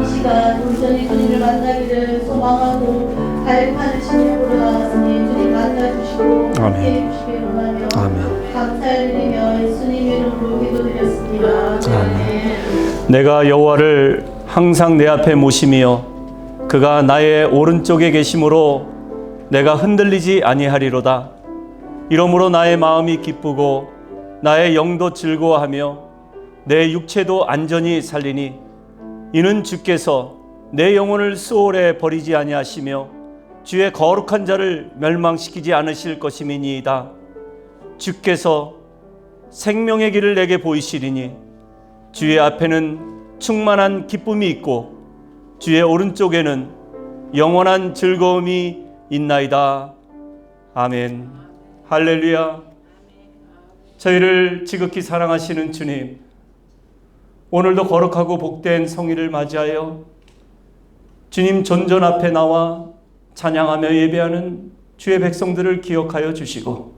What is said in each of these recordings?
이 시간 온전히 주님을 만나기를 소망하고 갈급하는 심령으로 나왔으니 주님 만나주시고 함께해 주시길 원하며 감사드리며 예수님의 이름으로 기도드렸습니다. 아멘. 내가 여호와를 항상 내 앞에 모시며 그가 나의 오른쪽에 계심으로 내가 흔들리지 아니하리로다. 이러므로 나의 마음이 기쁘고 나의 영도 즐거워하며 내 육체도 안전히 살리니 이는 주께서 내 영혼을 수월에 버리지 아니하시며 주의 거룩한 자를 멸망시키지 않으실 것임이니이다. 주께서 생명의 길을 내게 보이시리니 주의 앞에는 충만한 기쁨이 있고 주의 오른쪽에는 영원한 즐거움이 있나이다. 아멘. 할렐루야. 저희를 지극히 사랑하시는 주님, 오늘도 거룩하고 복된 성일을 맞이하여 주님 존전 앞에 나와 찬양하며 예배하는 주의 백성들을 기억하여 주시고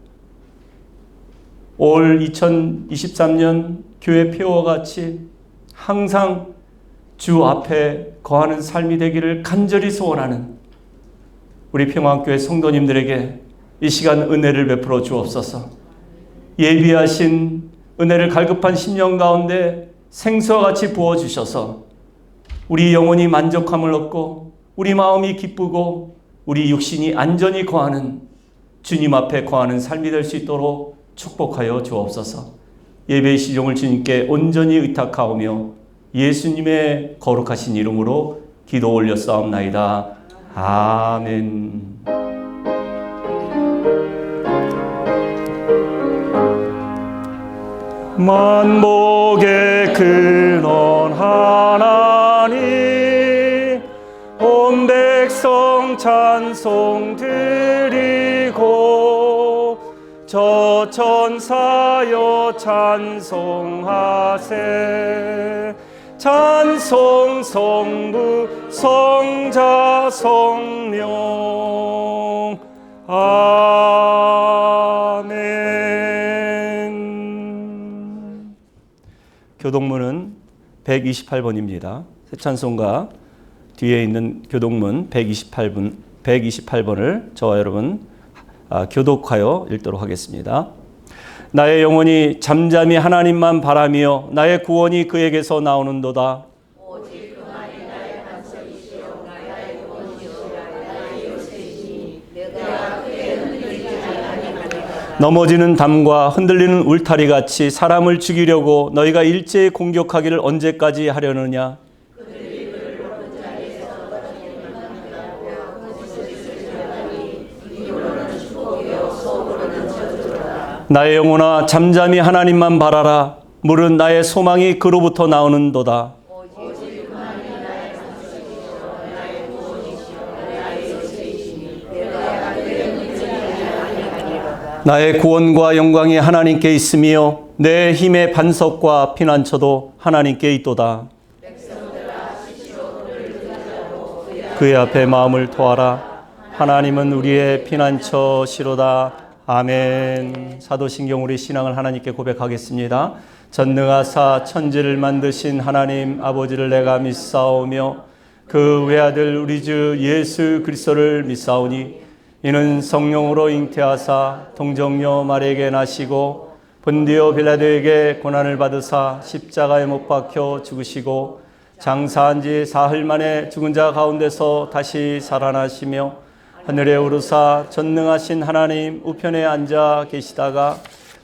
올 2023년 교회 표와 같이 항상 주 앞에 거하는 삶이 되기를 간절히 소원하는 우리 평안교회 성도님들에게 이 시간 은혜를 베풀어 주옵소서. 예비하신 은혜를 갈급한 심령 가운데 생수와 같이 부어주셔서 우리 영혼이 만족함을 얻고 우리 마음이 기쁘고 우리 육신이 안전히 거하는 주님 앞에 거하는 삶이 될 수 있도록 축복하여 주옵소서. 예배의 시종을 주님께 온전히 의탁하오며 예수님의 거룩하신 이름으로 기도 올렸사옵나이다. 아멘. 만복의 근원 하나님, 온 백성 찬송 드리고 저 천사여 찬송하세. 찬송 성부 성자 성령. 아멘. 교동문은 128번입니다. 새 찬송가 뒤에 있는 교동문 128번을 저와 여러분 교독하여 읽도록 하겠습니다. 나의 영혼이 잠잠히 하나님만 바라며 나의 구원이 그에게서 나오는도다. 오직 그만이 나의 반석이시요 나의 구원이시라 나의 요새이니 내가 그의 흔들리지 아니하리라. 넘어지는 담과 흔들리는 울타리 같이 사람을 죽이려고 너희가 일제히 공격하기를 언제까지 하려느냐. 나의 영혼아 잠잠히 하나님만 바라라. 물은 나의 소망이 그로부터 나오는도다. 오직 그만이 나의 반석이시요 나의 구원이시요 나의 요새이시니 내가 그의 흔들리지 아니하리라. 나의 구원과 영광이 하나님께 있으며 내 힘의 반석과 피난처도 하나님께 있도다. 그의 앞에 마음을 토하라. 하나님은 우리의 피난처시로다. 아멘. 사도신경 우리 신앙을 하나님께 고백하겠습니다. 전능하사 천지를 만드신 하나님 아버지를 내가 믿사오며 그 외아들 우리 주 예수 그리스도를 믿사오니 이는 성령으로 잉태하사 동정녀 마리아에게 나시고 본디오 빌라도에게 고난을 받으사 십자가에 못 박혀 죽으시고 장사한 지 사흘 만에 죽은 자 가운데서 다시 살아나시며 하늘에 오르사 전능하신 하나님 우편에 앉아 계시다가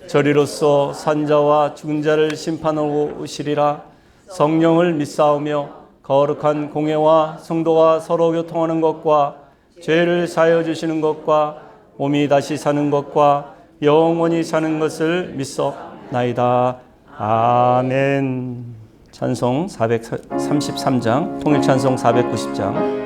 저리로서 산자와 죽은 자를 심판하러 오시리라. 성령을 믿사오며 거룩한 공회와 성도가 서로 교통하는 것과 죄를 사하여 주시는 것과 몸이 다시 사는 것과 영원히 사는 것을 믿사옵나이다. 아멘. 찬송 433장, 통일찬송 490장.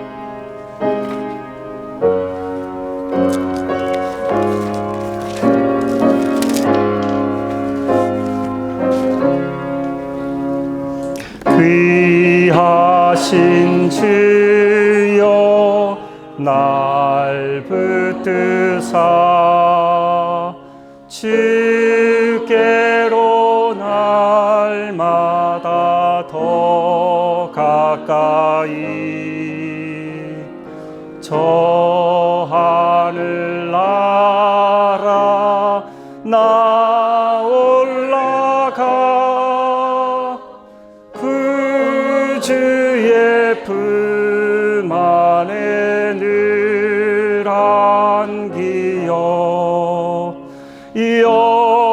귀하신 주여 날 붙드사 주께로 날마다 더 가까이 저 하늘 나라 나 올라가 그 주의 품 안에 늘 안기어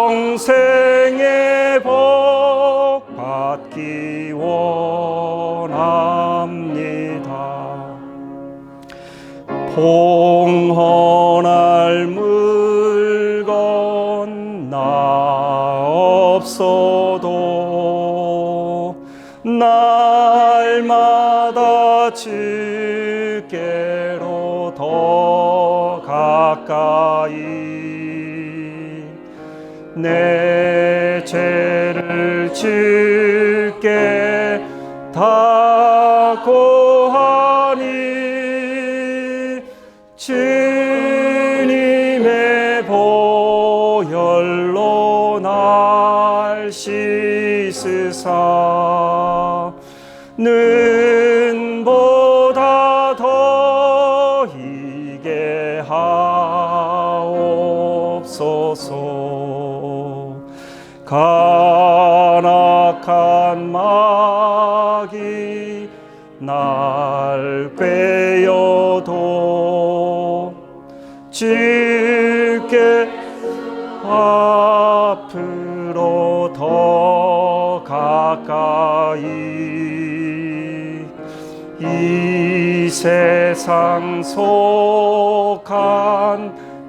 영생의 복 받기 원합니다. 봉헌할 물건 나 없어도 날마다 주께로 더 가까이 내 죄를 주께 다 고하니 주님의 보혈로 날 씻으사 눈보다 더 희게 하옵소서. 간악한 마귀 날 꿰어도 주께 앞으로 더 가까이 이 세상 속한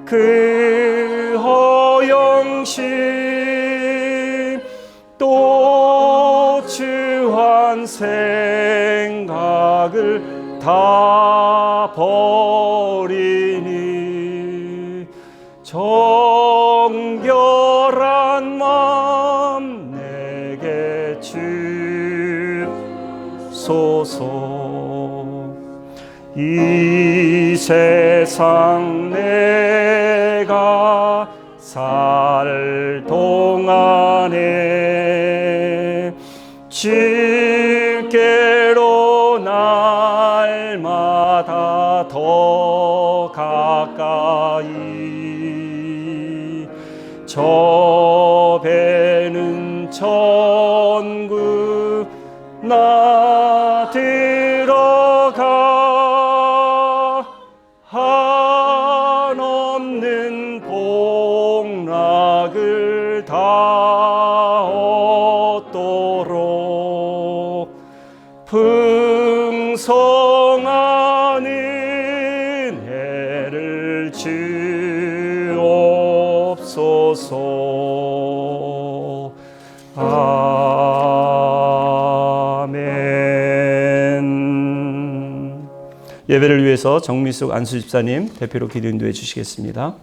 그 허영심 또 주한 생각을 다 버리니 정결한 마음 내게 주소서. 이 세상 내가 살 동안에 주께로 날마다 더 가까이 저 배는 천국 나 들어가 한없는 복락을 다 얻도록 풍성한 은혜를 주옵소서. 아멘. 예배를 위해서 정미숙 안수집사님 대표로 기도 인도해 주시겠습니다.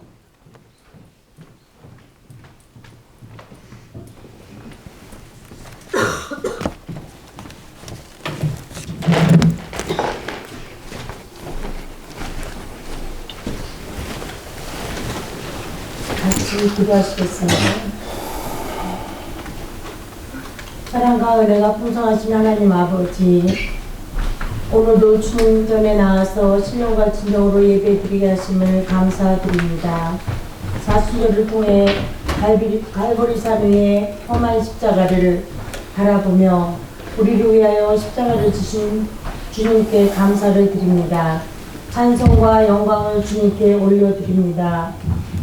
같이 기도하시겠습니다. 사랑과 은혜가 풍성하신 하나님 아버지, 오늘도 주님 전에 나와서 신령과 진정으로 예배드리게 하심을 감사드립니다. 사순절을 통해 갈보리산 위에 험한 십자가를 바라보며 우리를 위하여 십자가를 지신 주님께 감사를 드립니다. 찬송과 영광을 주님께 올려드립니다.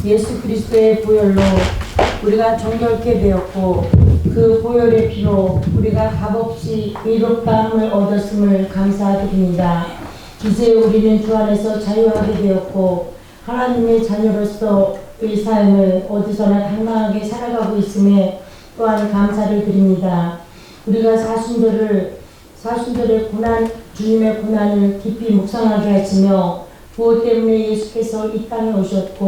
예수 그리스도의 보혈로 우리가 정결케 되었고 그 보혈의 피로 우리가 값없이 의롭다함을 얻었음을 감사드립니다. 이제 우리는 주 안에서 자유하게 되었고 하나님의 자녀로서의 삶을 어디서나 당당하게 살아가고 있음에 또한 감사를 드립니다. 우리가 사순절의 고난, 주님의 고난을 깊이 묵상하게 하시며 무엇 때문에 예수께서 이 땅에 오셨고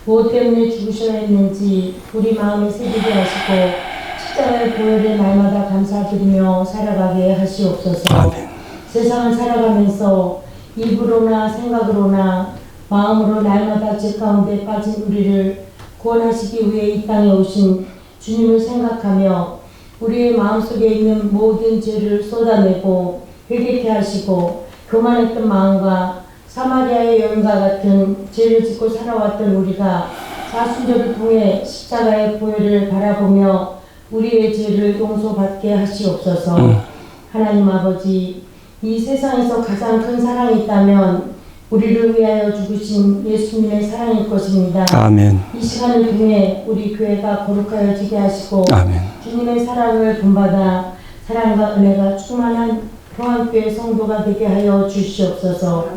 무엇 때문에 죽으셔야 했는지 우리 마음에 새기게 하시고 십자가의 보혈에 날마다 감사드리며 살아가게 하시옵소서. 아멘. 세상을 살아가면서 입으로나 생각으로나 마음으로 날마다 죄 가운데 빠진 우리를 구원하시기 위해 이 땅에 오신 주님을 생각하며 우리의 마음속에 있는 모든 죄를 쏟아내고 회개케 하시고 교만했던 마음과 사마리아의 여인과 같은 죄를 짓고 살아왔던 우리가 사순절을 통해 십자가의 보혈을 바라보며 우리의 죄를 용서받게 하시옵소서. 하나님 아버지, 이 세상에서 가장 큰 사랑이 있다면 우리를 위하여 죽으신 예수님의 사랑일 것입니다. 아멘. 이 시간을 통해 우리 교회가 거룩하여지게 하시고 아멘. 주님의 사랑을 본받아 사랑과 은혜가 충만한 평안교회 성도가 되게 하여 주시옵소서.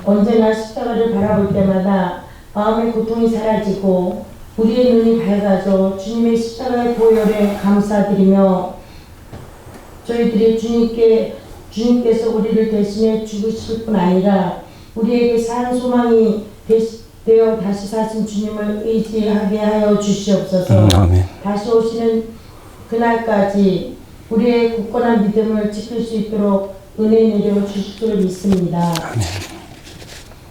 언제나 십자가를 바라볼 때마다 마음의 고통이 사라지고 우리의 눈이 밝아져 주님의 십자가의 보혈에 감사드리며 저희들이 주님께서 우리를 대신해 죽으실 뿐 아니라 우리에게 산 소망이 되어 다시 사신 주님을 의지하게 하여 주시옵소서. 아멘. 다시 오시는 그날까지 우리의 굳건한 믿음을 지킬 수 있도록 은혜 내려 주실 줄 믿습니다. 아멘.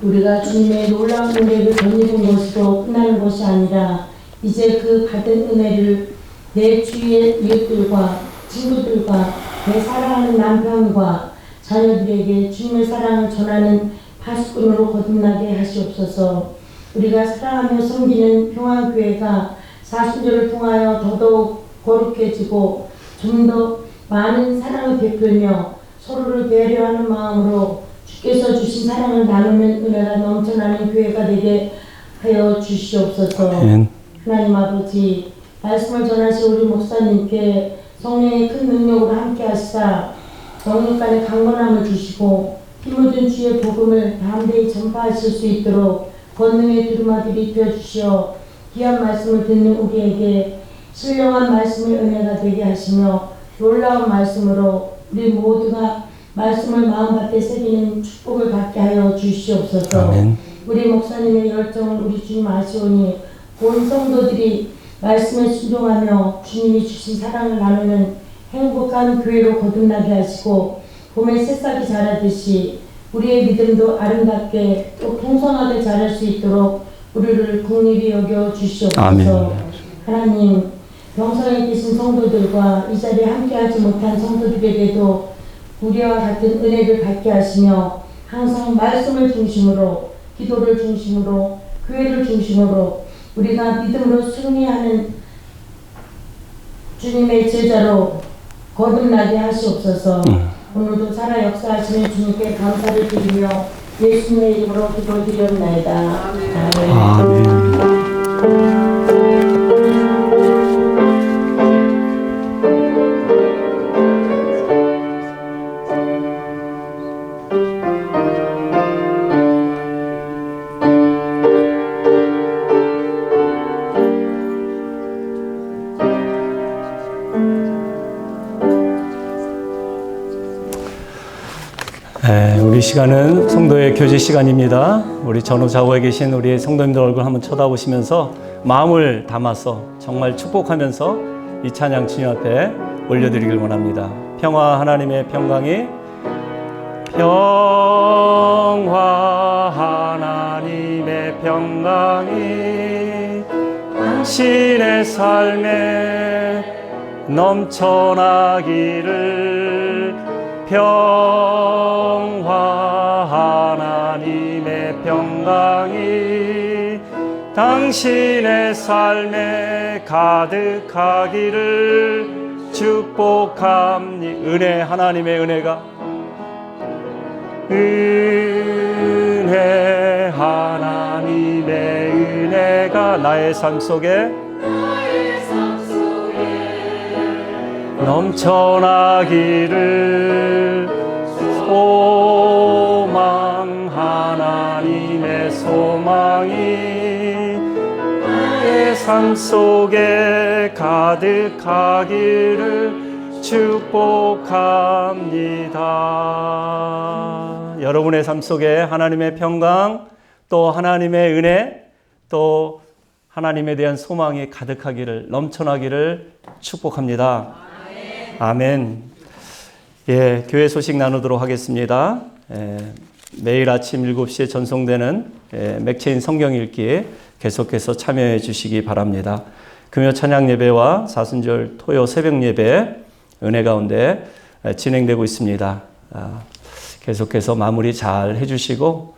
우리가 주님의 놀라운 은혜를 덧입은 것으로 끝나는 것이 아니라 이제 그 받은 은혜를 내 주위의 이웃들과 친구들과 내 사랑하는 남편과 자녀들에게 주님의 사랑을 전하는 파수꾼으로 거듭나게 하시옵소서. 우리가 사랑하며 섬기는 평안교회가 사순절을 통하여 더더욱 거룩해지고 좀 더 많은 사랑을 베풀며 서로를 배려하는 마음으로 주께서 주신 사랑을 나누는 은혜가 넘쳐나는 교회가 되게 하여 주시옵소서. 하나님 아버지, 말씀을 전하신 우리 목사님께 성령의 큰 능력으로 함께 하시사 영육간의 강건함을 주시고 힘얻은 주의 복음을 담대히 전파하실 수 있도록 권능의 두루마기를 입혀주시어 귀한 말씀을 듣는 우리에게 신령한 말씀의 은혜가 되게 하시며 놀라운 말씀으로 우리 모두가 말씀을 마음밭에 새기는 축복을 받게 하여 주시옵소서. 아멘. 우리 목사님의 열정을 우리 주님 아시오니 온 성도들이 말씀에 순종하며 주님이 주신 사랑을 나누는 행복한 교회로 거듭나게 하시고 봄에 새싹이 자라듯이 우리의 믿음도 아름답게 또 풍성하게 자랄 수 있도록 우리를 긍휼히 여겨 주시옵소서. 아멘. 하나님, 병상에 계신 성도들과 이 자리에 함께하지 못한 성도들에게도 우리와 같은 은혜를 받게 하시며 항상 말씀을 중심으로, 기도를 중심으로, 교회를 중심으로 우리가 믿음으로 승리하는 주님의 제자로 거듭나게 하시옵소서. 오늘도 살아 역사하시는 주님께 감사를 드리며 예수님의 이름으로 기도드리옵나이다. 아멘. 아멘. 우리 시간은 성도의 교제 시간입니다. 우리 전후 좌우에 계신 우리 성도님들 얼굴 한번 쳐다보시면서 마음을 담아서 정말 축복하면서 이 찬양 주님 앞에 올려드리길 원합니다. 평화, 하나님의 평강이, 평화 하나님의 평강이 당신의 삶에 넘쳐나기를. 평화 하나님의 평강이 당신의 삶에 가득하기를 축복합니다. 은혜, 하나님의 은혜가, 은혜 하나님의 은혜가 나의 삶 속에 넘쳐나기를. 소망 하나님의 소망이 나의 삶 속에 가득하기를 축복합니다. 여러분의 삶 속에 하나님의 평강, 또 하나님의 은혜, 또 하나님에 대한 소망이 가득하기를, 넘쳐나기를 축복합니다. 아멘. 예, 교회 소식 나누도록 하겠습니다. 매일 아침 7시에 전송되는 맥체인 성경 읽기에 계속해서 참여해 주시기 바랍니다. 금요 찬양 예배와 사순절 토요 새벽 예배 은혜 가운데 진행되고 있습니다. 계속해서 마무리 잘 해주시고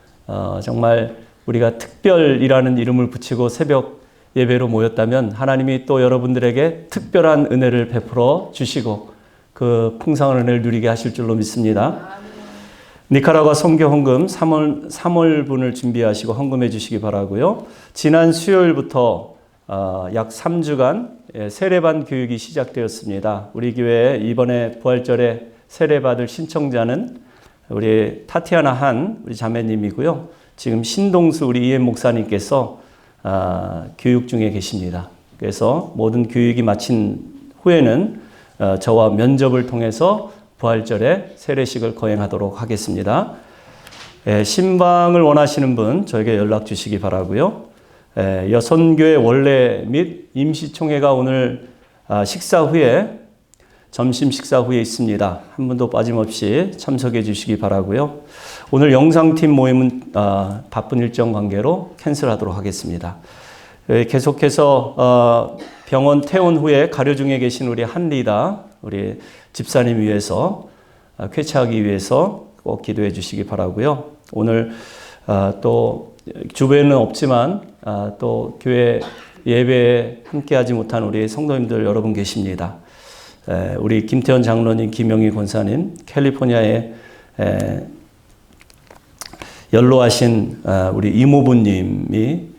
정말 우리가 특별이라는 이름을 붙이고 새벽 예배로 모였다면 하나님이 또 여러분들에게 특별한 은혜를 베풀어 주시고 그 풍성한 은혜를 누리게 하실 줄로 믿습니다. 니카라과 선교 헌금 3월분을 준비하시고 헌금해 주시기 바라고요. 지난 수요일부터 약 3주간 세례반 교육이 시작되었습니다. 우리 교회에 이번에 부활절에 세례받을 신청자는 우리 타티아나 한 우리 자매님이고요. 지금 신동수 우리 이엠 목사님께서 교육 중에 계십니다. 그래서 모든 교육이 마친 후에는 저와 면접을 통해서 부활절에 세례식을 거행하도록 하겠습니다. 신방을 원하시는 분 저에게 연락 주시기 바라고요. 여선교회 원래 및 임시총회가 오늘 식사 후에 점심 식사 후에 있습니다. 한 분도 빠짐없이 참석해 주시기 바라고요. 오늘 영상팀 모임은 바쁜 일정 관계로 캔슬하도록 하겠습니다. 계속해서 병원 퇴원 후에 가려 중에 계신 우리 한리다 우리 집사님 위해서 쾌차하기 위해서 꼭 기도해 주시기 바라고요. 오늘 또 주변에는 없지만 또 교회 예배에 함께하지 못한 우리 성도님들 여러분 계십니다. 우리 김태현 장로님, 김영희 권사님, 캘리포니아에 연로하신 우리 이모부님이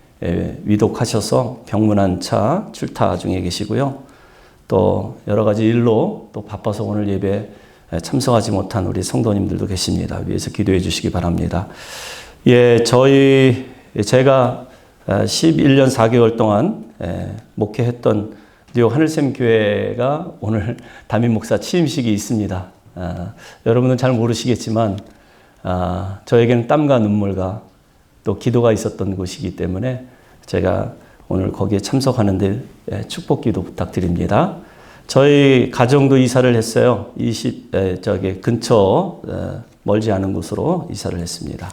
위독하셔서 병문안차 출타 중에 계시고요. 또 여러 가지 일로 또 바빠서 오늘 예배 참석하지 못한 우리 성도님들도 계십니다. 위에서 기도해 주시기 바랍니다. 제가 11년 4개월 동안 목회했던 뉴욕 하늘샘 교회가 오늘 담임 목사 취임식이 있습니다. 여러분은 잘 모르시겠지만 저에게는 땀과 눈물과 또 기도가 있었던 곳이기 때문에 제가 오늘 거기에 참석하는데 축복 기도 부탁드립니다. 저희 가정도 이사를 했어요. 근처 멀지 않은 곳으로 이사를 했습니다.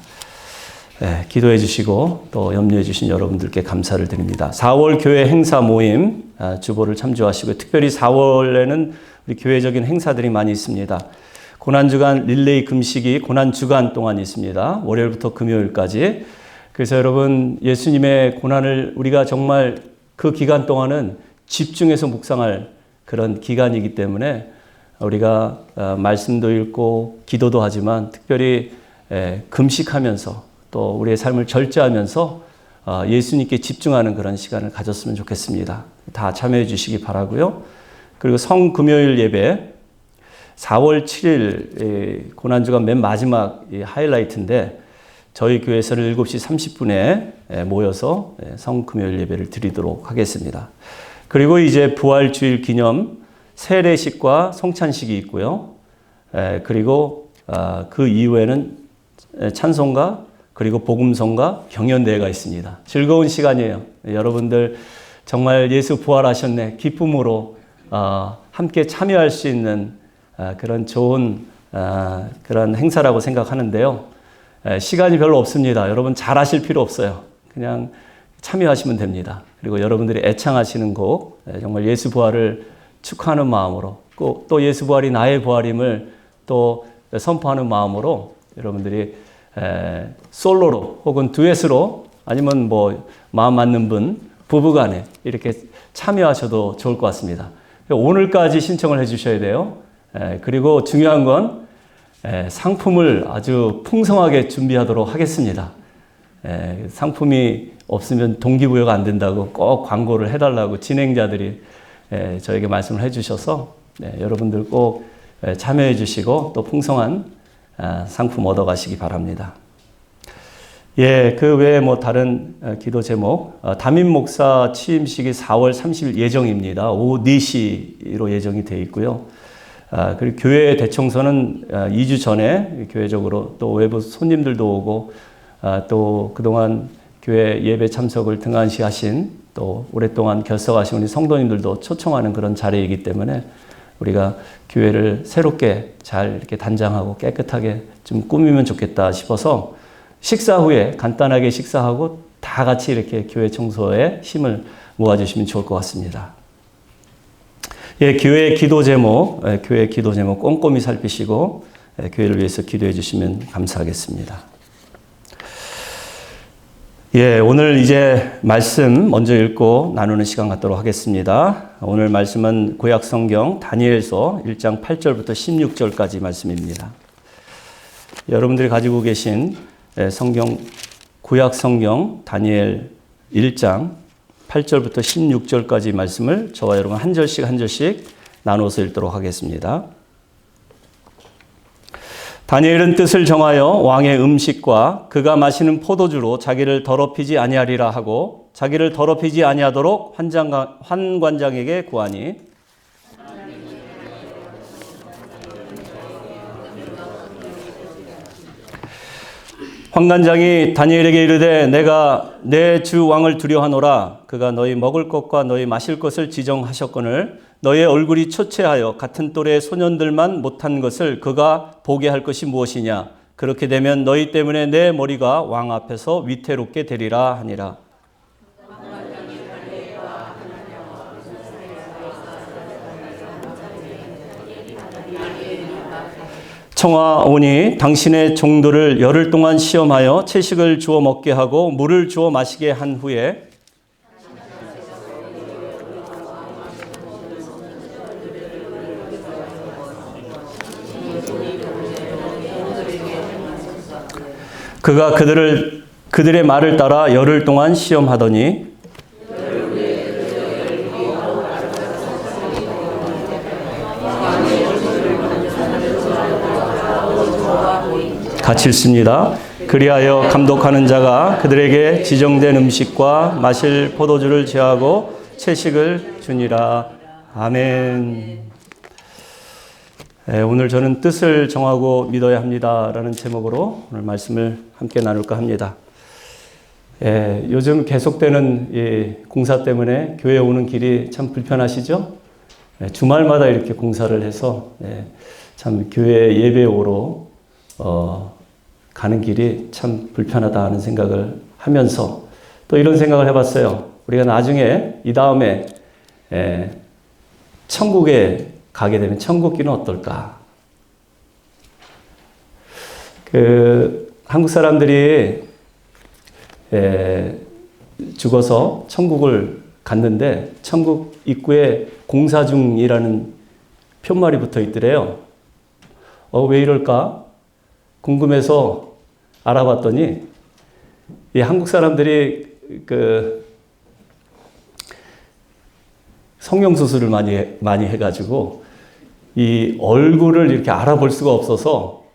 기도해 주시고 또 염려해 주신 여러분들께 감사를 드립니다. 4월 교회 행사 모임 주보를 참조하시고 특별히 4월에는 우리 교회적인 행사들이 많이 있습니다. 고난주간 릴레이 금식이 고난주간 동안 있습니다. 월요일부터 금요일까지. 그래서 여러분 예수님의 고난을 우리가 정말 그 기간 동안은 집중해서 묵상할 그런 기간이기 때문에 우리가 말씀도 읽고 기도도 하지만 특별히 금식하면서 또 우리의 삶을 절제하면서 예수님께 집중하는 그런 시간을 가졌으면 좋겠습니다. 다 참여해 주시기 바라고요. 그리고 성금요일 예배 4월 7일 고난주간 맨 마지막 하이라이트인데 저희 교회에서는 7시 30분에 모여서 성금요일 예배를 드리도록 하겠습니다. 그리고 이제 부활주일 기념 세례식과 성찬식이 있고요. 그리고 그 이후에는 찬송가 그리고 복음성과 경연대회가 있습니다. 즐거운 시간이에요. 여러분들 정말 예수 부활하셨네 기쁨으로 함께 참여할 수 있는 그런 좋은 그런 행사라고 생각하는데요. 시간이 별로 없습니다. 여러분 잘하실 필요 없어요. 그냥 참여하시면 됩니다. 그리고 여러분들이 애창하시는 곡 정말 예수 부활을 축하하는 마음으로 또 예수 부활이 나의 부활임을 또 선포하는 마음으로 여러분들이 솔로로 혹은 듀엣으로 아니면 뭐 마음 맞는 분 부부간에 이렇게 참여하셔도 좋을 것 같습니다. 오늘까지 신청을 해 주셔야 돼요. 그리고 중요한 건 상품을 아주 풍성하게 준비하도록 하겠습니다. 상품이 없으면 동기부여가 안 된다고 꼭 광고를 해달라고 진행자들이 저에게 말씀을 해주셔서 여러분들 꼭 참여해 주시고 또 풍성한 상품 얻어가시기 바랍니다. 그 외에 뭐 다른 기도 제목, 담임 목사 취임식이 4월 30일 예정입니다. 오후 4시로 예정이 되어 있고요. 그리고 교회 대청소는 2주 전에 교회적으로 또 외부 손님들도 오고 또 그동안 교회 예배 참석을 등한시하신 또 오랫동안 결석하신 우리 성도님들도 초청하는 그런 자리이기 때문에 우리가 교회를 새롭게 잘 이렇게 단장하고 깨끗하게 좀 꾸미면 좋겠다 싶어서 식사 후에 간단하게 식사하고 다 같이 이렇게 교회 청소에 힘을 모아주시면 좋을 것 같습니다. 교회 기도 제목 꼼꼼히 살피시고 교회를 위해서 기도해 주시면 감사하겠습니다. 예, 오늘 이제 말씀 먼저 읽고 나누는 시간 갖도록 하겠습니다. 오늘 말씀은 구약 성경 다니엘서 1장 8절부터 16절까지 말씀입니다. 여러분들이 가지고 계신 성경, 구약 성경 다니엘 1장 8절부터 16절까지 말씀을 저와 여러분 한 절씩 한 절씩 나눠서 읽도록 하겠습니다. 다니엘은 뜻을 정하여 왕의 음식과 그가 마시는 포도주로 자기를 더럽히지 아니하리라 하고 자기를 더럽히지 아니하도록 환관장에게 구하니 환관장이 다니엘에게 이르되 내가 내 주 왕을 두려워하노라. 그가 너희 먹을 것과 너희 마실 것을 지정하셨거늘 너의 얼굴이 초췌하여 같은 또래의 소년들만 못한 것을 그가 보게 할 것이 무엇이냐. 그렇게 되면 너희 때문에 내 머리가 왕 앞에서 위태롭게 되리라 하니라. 청하오니 당신의 종들을 열흘 동안 시험하여 채식을 주어 먹게 하고 물을 주어 마시게 한 후에 그가 그들의 말을 따라 열흘 동안 시험하더니 같이 읽습니다. 그리하여 감독하는 자가 그들에게 지정된 음식과 마실 포도주를 제하고 채식을 주니라. 아멘. 오늘 저는 뜻을 정하고 믿어야 합니다라는 제목으로 오늘 말씀을 함께 나눌까 합니다. 요즘 계속되는 공사 때문에 교회 오는 길이 참 불편하시죠? 주말마다 이렇게 공사를 해서 참 교회 예배 오러 가는 길이 참 불편하다 하는 생각을 하면서 또 이런 생각을 해봤어요. 우리가 나중에 이 다음에 천국에 가게 되면 천국길은 어떨까? 한국 사람들이 죽어서 천국을 갔는데 천국 입구에 공사 중이라는 편말이 붙어 있더래요. 왜 이럴까? 궁금해서 알아봤더니 이 한국 사람들이 성형 수술을 많이 해가지고 이 얼굴을 이렇게 알아볼 수가 없어서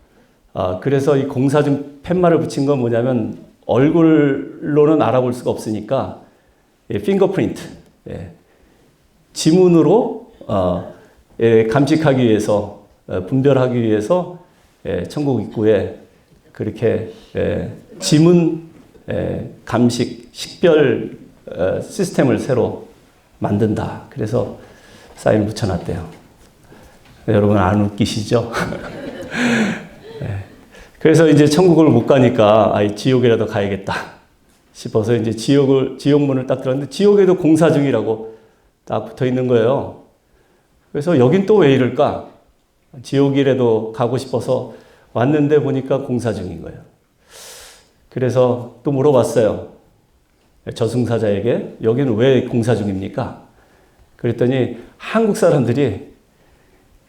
그래서 이 공사 중 팻말을 붙인 건 뭐냐면 얼굴로는 알아볼 수가 없으니까 핑거프린트 지문으로 감식하기 위해서 분별하기 위해서 천국 입구에 그렇게 지문 감식 식별 시스템을 새로 만든다. 그래서 사인을 붙여놨대요. 여러분 안 웃기시죠? 그래서 이제 천국을 못 가니까 지옥이라도 가야겠다 싶어서 이제 지옥문을 딱 들었는데 지옥에도 공사 중이라고 딱 붙어 있는 거예요. 그래서 여긴 또 왜 이럴까? 지옥이라도 가고 싶어서 왔는데 보니까 공사 중인 거예요. 그래서 또 물어봤어요. 저승사자에게 여기는 왜 공사 중입니까? 그랬더니 한국 사람들이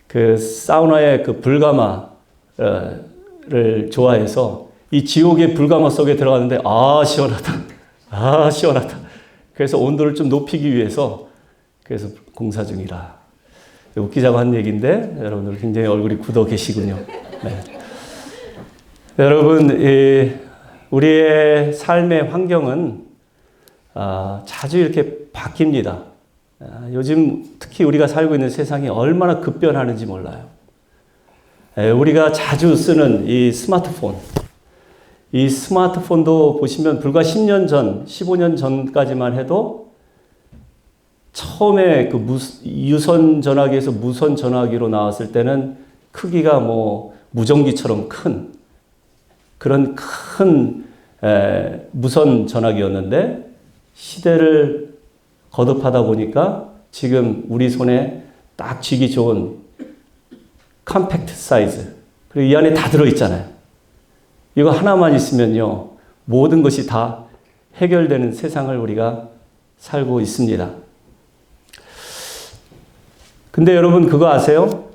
그 사우나의 그 불가마를 좋아해서 이 지옥의 불가마 속에 들어갔는데 시원하다. 시원하다. 그래서 온도를 좀 높이기 위해서 그래서 공사 중이라. 웃기자고 한 얘기인데 여러분들 굉장히 얼굴이 굳어 계시군요. 네. 여러분 우리의 삶의 환경은 자주 이렇게 바뀝니다. 요즘 특히 우리가 살고 있는 세상이 얼마나 급변하는지 몰라요. 우리가 자주 쓰는 이 스마트폰도 보시면 불과 10년 전, 15년 전까지만 해도 처음에 그 유선 전화기에서 무선 전화기로 나왔을 때는 크기가 뭐 무전기처럼 큰 그런 큰 무선 전화기였는데 시대를 거듭하다 보니까 지금 우리 손에 딱 쥐기 좋은 컴팩트 사이즈 그리고 이 안에 다 들어있잖아요. 이거 하나만 있으면요, 모든 것이 다 해결되는 세상을 우리가 살고 있습니다. 근데 여러분 그거 아세요?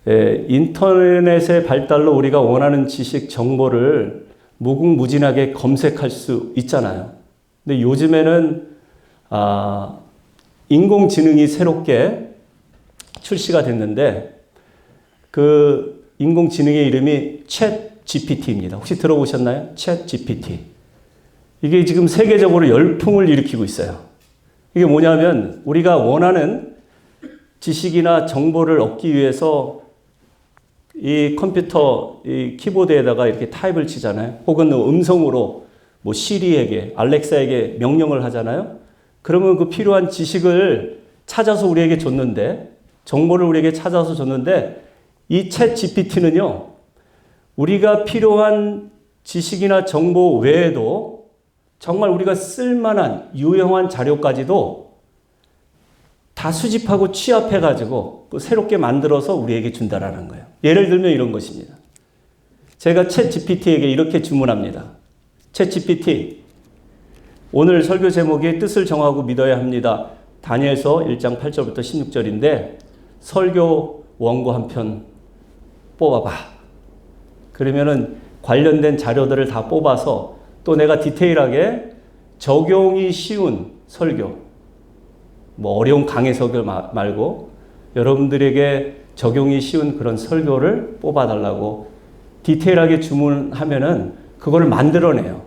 인터넷의 발달로 우리가 원하는 지식, 정보를 무궁무진하게 검색할 수 있잖아요. 근데 요즘에는 인공지능이 새롭게 출시가 됐는데 그 인공지능의 이름이 챗 GPT입니다. 혹시 들어보셨나요? 챗 GPT. 이게 지금 세계적으로 열풍을 일으키고 있어요. 이게 뭐냐면 우리가 원하는 지식이나 정보를 얻기 위해서 이 컴퓨터 이 키보드에다가 이렇게 타입을 치잖아요. 혹은 음성으로 뭐 시리에게, 알렉사에게 명령을 하잖아요. 그러면 그 필요한 지식을 찾아서 우리에게 줬는데, 정보를 우리에게 찾아서 줬는데, 이 챗 GPT는요, 우리가 필요한 지식이나 정보 외에도 정말 우리가 쓸만한 유용한 자료까지도 다 수집하고 취합해가지고 새롭게 만들어서 우리에게 준다라는 거예요. 예를 들면 이런 것입니다. 제가 챗 GPT에게 이렇게 주문합니다. 챗 GPT, 오늘 설교 제목이 뜻을 정하고 믿어야 합니다. 다니엘서 1장 8절부터 16절인데 설교 원고 한 편 뽑아봐. 그러면은 관련된 자료들을 다 뽑아서 또 내가 디테일하게 적용이 쉬운 설교, 뭐 어려운 강해석을 말고 여러분들에게 적용이 쉬운 그런 설교를 뽑아달라고 디테일하게 주문하면은 그거를 만들어내요.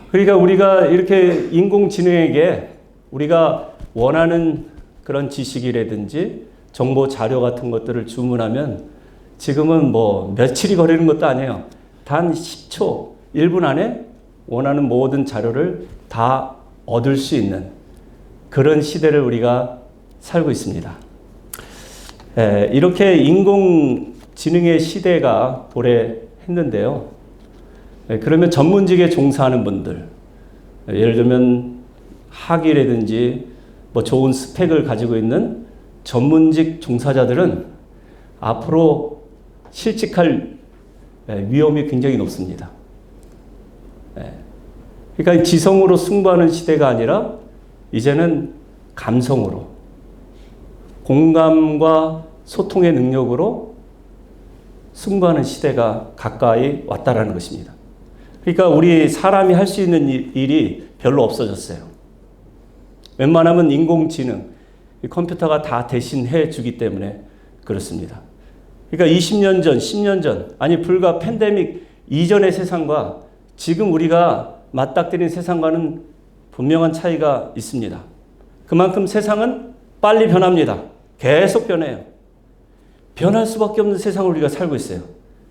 그러니까 우리가 이렇게 인공지능에게 우리가 원하는 그런 지식이라든지 정보 자료 같은 것들을 주문하면 지금은 뭐 며칠이 걸리는 것도 아니에요. 단 10초, 1분 안에 원하는 모든 자료를 다 얻을 수 있는 그런 시대를 우리가 살고 있습니다. 이렇게 인공지능의 시대가 도래했는데요. 그러면 전문직에 종사하는 분들, 예를 들면 학위라든지 뭐 좋은 스펙을 가지고 있는 전문직 종사자들은 앞으로 실직할 위험이 굉장히 높습니다. 그러니까 지성으로 승부하는 시대가 아니라 이제는 감성으로, 공감과 소통의 능력으로 승부하는 시대가 가까이 왔다라는 것입니다. 그러니까 우리 사람이 할 수 있는 일이 별로 없어졌어요. 웬만하면 인공지능, 컴퓨터가 다 대신해 주기 때문에 그렇습니다. 그러니까 20년 전, 10년 전, 아니 불과 팬데믹 이전의 세상과 지금 우리가 맞닥뜨린 세상과는 분명한 차이가 있습니다. 그만큼 세상은 빨리 변합니다. 계속 변해요. 변할 수밖에 없는 세상을 우리가 살고 있어요.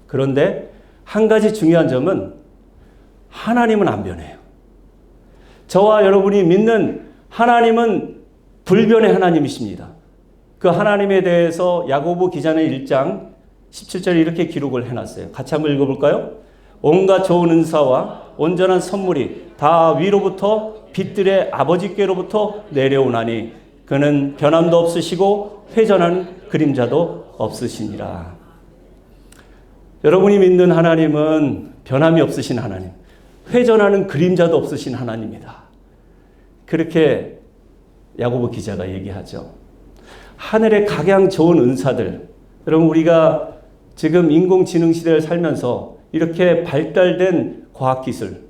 그런데 한 가지 중요한 점은 하나님은 안 변해요. 저와 여러분이 믿는 하나님은 불변의 하나님이십니다. 그 하나님에 대해서 야고보 기자는 1장 17절에 이렇게 기록을 해놨어요. 같이 한번 읽어볼까요? 온갖 좋은 은사와 온전한 선물이 다 위로부터 빛들의 아버지께로부터 내려오나니 그는 변함도 없으시고 회전하는 그림자도 없으시니라. 여러분이 믿는 하나님은 변함이 없으신 하나님, 회전하는 그림자도 없으신 하나님이다. 그렇게 야고보 기자가 얘기하죠. 하늘의 각양 좋은 은사들, 여러분 우리가 지금 인공지능 시대를 살면서 이렇게 발달된 과학기술,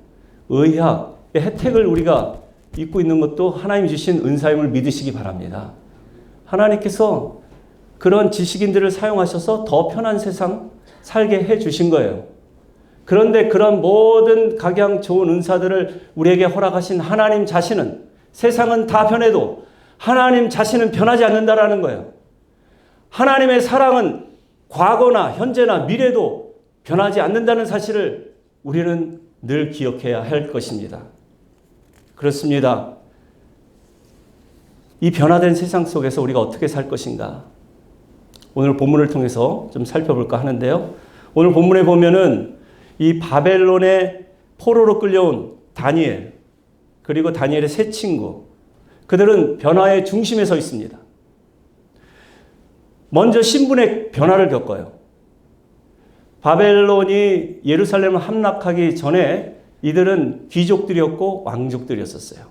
의학의 혜택을 우리가 입고 있는 것도 하나님이 주신 은사임을 믿으시기 바랍니다. 하나님께서 그런 지식인들을 사용하셔서 더 편한 세상 살게 해 주신 거예요. 그런데 그런 모든 각양 좋은 은사들을 우리에게 허락하신 하나님 자신은, 세상은 다 변해도 하나님 자신은 변하지 않는다라는 거예요. 하나님의 사랑은 과거나 현재나 미래도 변하지 않는다는 사실을 우리는 늘 기억해야 할 것입니다. 그렇습니다. 이 변화된 세상 속에서 우리가 어떻게 살 것인가? 오늘 본문을 통해서 좀 살펴볼까 하는데요. 오늘 본문에 보면은 이 바벨론의 포로로 끌려온 다니엘, 그리고 다니엘의 세 친구, 그들은 변화의 중심에 서 있습니다. 먼저 신분의 변화를 겪어요. 바벨론이 예루살렘을 함락하기 전에 이들은 귀족들이었고 왕족들이었었어요.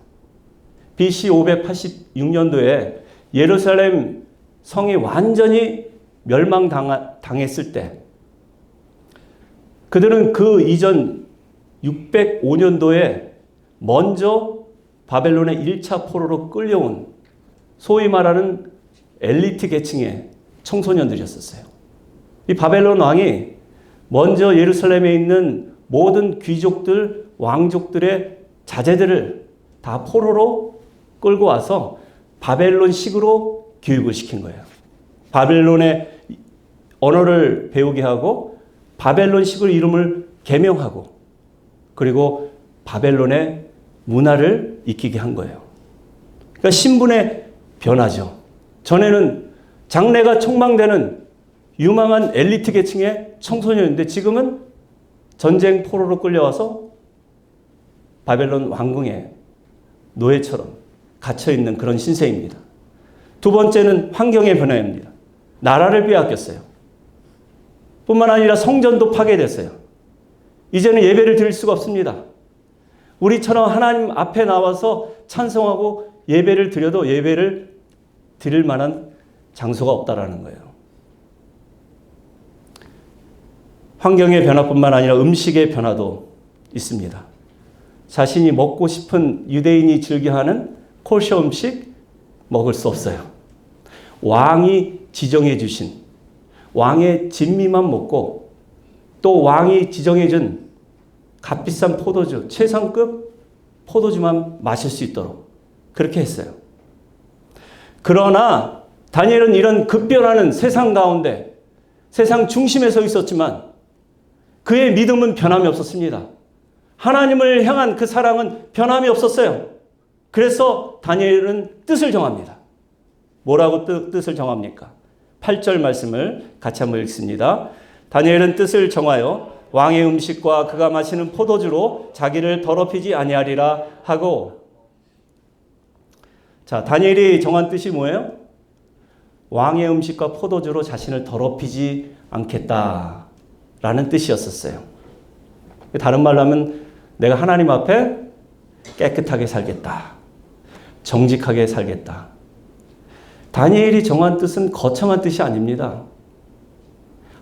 BC 586년도에 예루살렘 성이 완전히 멸망당했을 때 그들은 그 이전 605년도에 먼저 바벨론의 1차 포로로 끌려온 소위 말하는 엘리트 계층의 청소년들이었어요. 이 바벨론 왕이 먼저 예루살렘에 있는 모든 귀족들, 왕족들의 자제들을 다 포로로 끌고 와서 바벨론식으로 교육을 시킨 거예요. 바벨론의 언어를 배우게 하고 바벨론식으로 이름을 개명하고 그리고 바벨론의 문화를 익히게 한 거예요. 그러니까 신분의 변화죠. 전에는 장래가 촉망되는 유망한 엘리트 계층의 청소년인데 지금은 전쟁 포로로 끌려와서 바벨론 왕궁의 노예처럼 갇혀있는 그런 신세입니다. 두 번째는 환경의 변화입니다. 나라를 빼앗겼어요. 뿐만 아니라 성전도 파괴됐어요. 이제는 예배를 드릴 수가 없습니다. 우리처럼 하나님 앞에 나와서 찬송하고 예배를 드려도 예배를 드릴 만한 장소가 없다라는 거예요. 환경의 변화뿐만 아니라 음식의 변화도 있습니다. 자신이 먹고 싶은 유대인이 즐겨하는 코셔 음식 먹을 수 없어요. 왕이 지정해 주신 왕의 진미만 먹고 또 왕이 지정해 준 값비싼 포도주, 최상급 포도주만 마실 수 있도록 그렇게 했어요. 그러나 다니엘은 이런 급변하는 세상 가운데 세상 중심에 서 있었지만 그의 믿음은 변함이 없었습니다. 하나님을 향한 그 사랑은 변함이 없었어요. 그래서 다니엘은 뜻을 정합니다. 뭐라고 뜻을 정합니까? 8절 말씀을 같이 한번 읽습니다. 다니엘은 뜻을 정하여 왕의 음식과 그가 마시는 포도주로 자기를 더럽히지 아니하리라 하고, 자, 다니엘이 정한 뜻이 뭐예요? 왕의 음식과 포도주로 자신을 더럽히지 않겠다라는 뜻이었었어요. 다른 말로 하면 내가 하나님 앞에 깨끗하게 살겠다. 정직하게 살겠다. 다니엘이 정한 뜻은 거창한 뜻이 아닙니다.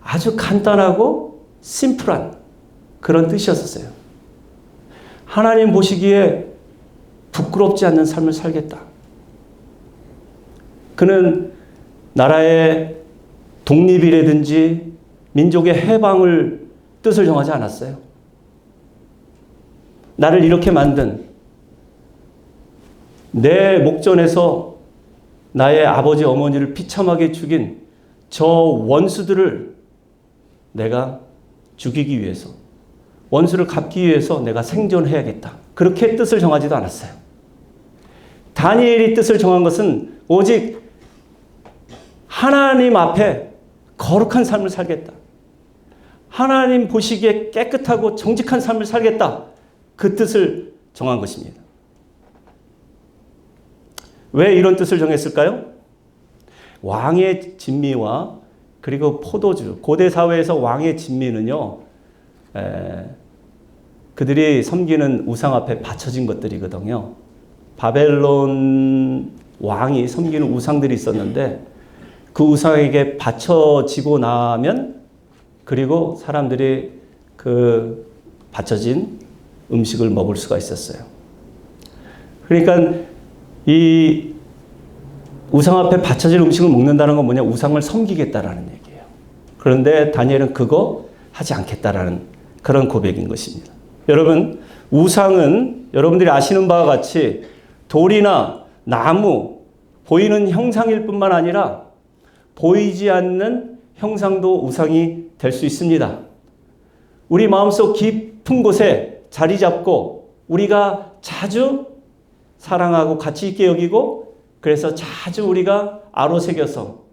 아주 간단하고 심플한 그런 뜻이었어요. 하나님 보시기에 부끄럽지 않는 삶을 살겠다. 그는 나라의 독립이라든지 민족의 해방을 뜻을 정하지 않았어요. 나를 이렇게 만든 내 목전에서 나의 아버지 어머니를 비참하게 죽인 저 원수들을 내가 죽이기 위해서, 원수를 갚기 위해서 내가 생존해야겠다. 그렇게 뜻을 정하지도 않았어요. 다니엘이 뜻을 정한 것은 오직 하나님 앞에 거룩한 삶을 살겠다. 하나님 보시기에 깨끗하고 정직한 삶을 살겠다. 그 뜻을 정한 것입니다. 왜 이런 뜻을 정했을까요? 왕의 진미와 그리고 포도주, 고대 사회에서 왕의 진미는요, 그들이 섬기는 우상 앞에 바쳐진 것들이거든요. 바벨론 왕이 섬기는 우상들이 있었는데 그 우상에게 바쳐지고 나면 그리고 사람들이 그 바쳐진 음식을 먹을 수가 있었어요. 그러니까 이 우상 앞에 바쳐진 음식을 먹는다는 건 뭐냐? 우상을 섬기겠다라는 얘기예요. 그런데 다니엘은 그거 하지 않겠다라는 그런 고백인 것입니다. 여러분, 우상은 여러분들이 아시는 바와 같이 돌이나 나무, 보이는 형상일 뿐만 아니라 보이지 않는 형상도 우상이 될 수 있습니다. 우리 마음속 깊은 곳에 자리 잡고 우리가 자주 사랑하고 가치 있게 여기고 그래서 자주 우리가 아로새겨서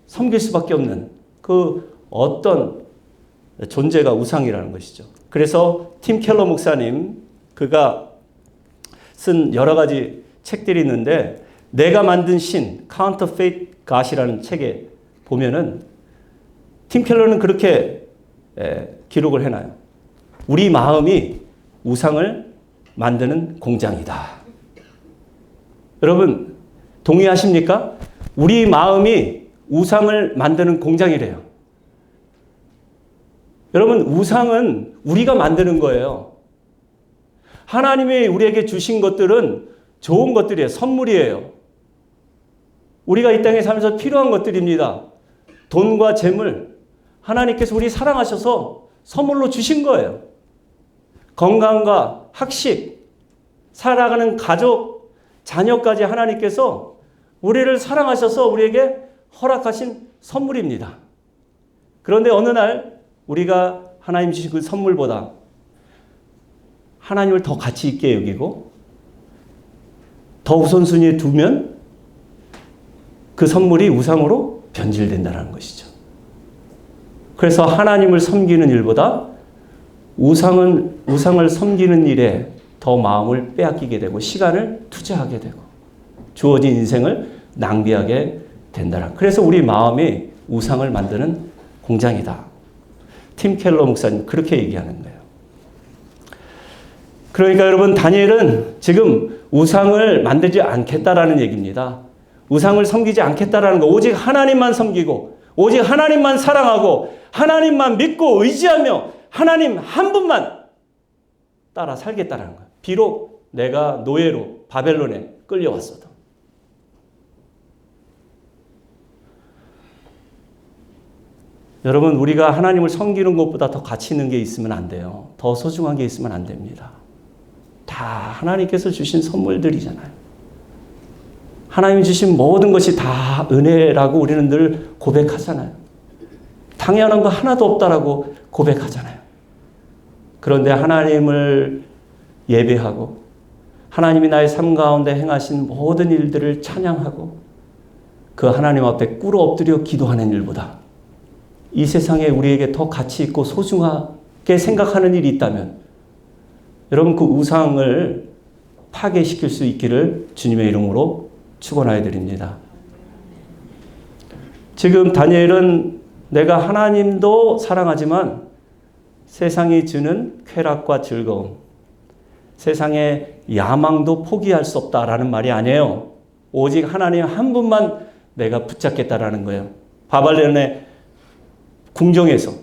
섬길 수밖에 없는 그 어떤 존재가 우상이라는 것이죠. 그래서 팀 켈러 목사님, 그가 쓴 여러 가지 책들이 있는데 내가 만든 신, Counterfeit God이라는 책에 보면은 팀 켈러는 그렇게 기록을 해놔요. 우리 마음이 우상을 만드는 공장이다. 여러분 동의하십니까? 우리 마음이 우상을 만드는 공장이래요. 여러분 우상은 우리가 만드는 거예요. 하나님이 우리에게 주신 것들은 좋은 것들이에요. 선물이에요. 우리가 이 땅에 살면서 필요한 것들입니다. 돈과 재물, 하나님께서 우리 사랑하셔서 선물로 주신 거예요. 건강과 학식, 살아가는 가족, 자녀까지 하나님께서 우리를 사랑하셔서 우리에게 허락하신 선물입니다. 그런데 어느 날 우리가 하나님 주신 그 선물보다 하나님을 더 가치 있게 여기고 더 우선순위에 두면 그 선물이 우상으로 변질된다는 것이죠. 그래서 하나님을 섬기는 일보다 우상을 섬기는 일에 더 마음을 빼앗기게 되고 시간을 투자하게 되고 주어진 인생을 낭비하게 된다. 그래서 우리 마음이 우상을 만드는 공장이다. 팀 켈러 목사님 그렇게 얘기하는 거예요. 그러니까 여러분 다니엘은 지금 우상을 만들지 않겠다라는 얘기입니다. 우상을 섬기지 않겠다라는 거. 오직 하나님만 섬기고 오직 하나님만 사랑하고 하나님만 믿고 의지하며 하나님 한 분만 따라 살겠다라는 거예요. 비록 내가 노예로 바벨론에 끌려왔어도. 여러분 우리가 하나님을 섬기는 것보다 더 가치 있는 게 있으면 안 돼요. 더 소중한 게 있으면 안 됩니다. 다 하나님께서 주신 선물들이잖아요. 하나님이 주신 모든 것이 다 은혜라고 우리는 늘 고백하잖아요. 당연한 거 하나도 없다라고 고백하잖아요. 그런데 하나님을 예배하고 하나님이 나의 삶 가운데 행하신 모든 일들을 찬양하고 그 하나님 앞에 꿇어 엎드려 기도하는 일보다 이 세상에 우리에게 더 가치 있고 소중하게 생각하는 일이 있다면 여러분 그 우상을 파괴시킬 수 있기를 주님의 이름으로 축원하여 드립니다. 지금 다니엘은 내가 하나님도 사랑하지만 세상이 주는 쾌락과 즐거움, 세상의 야망도 포기할 수 없다라는 말이 아니에요. 오직 하나님 한 분만 내가 붙잡겠다라는 거예요. 바벨론의 궁정에서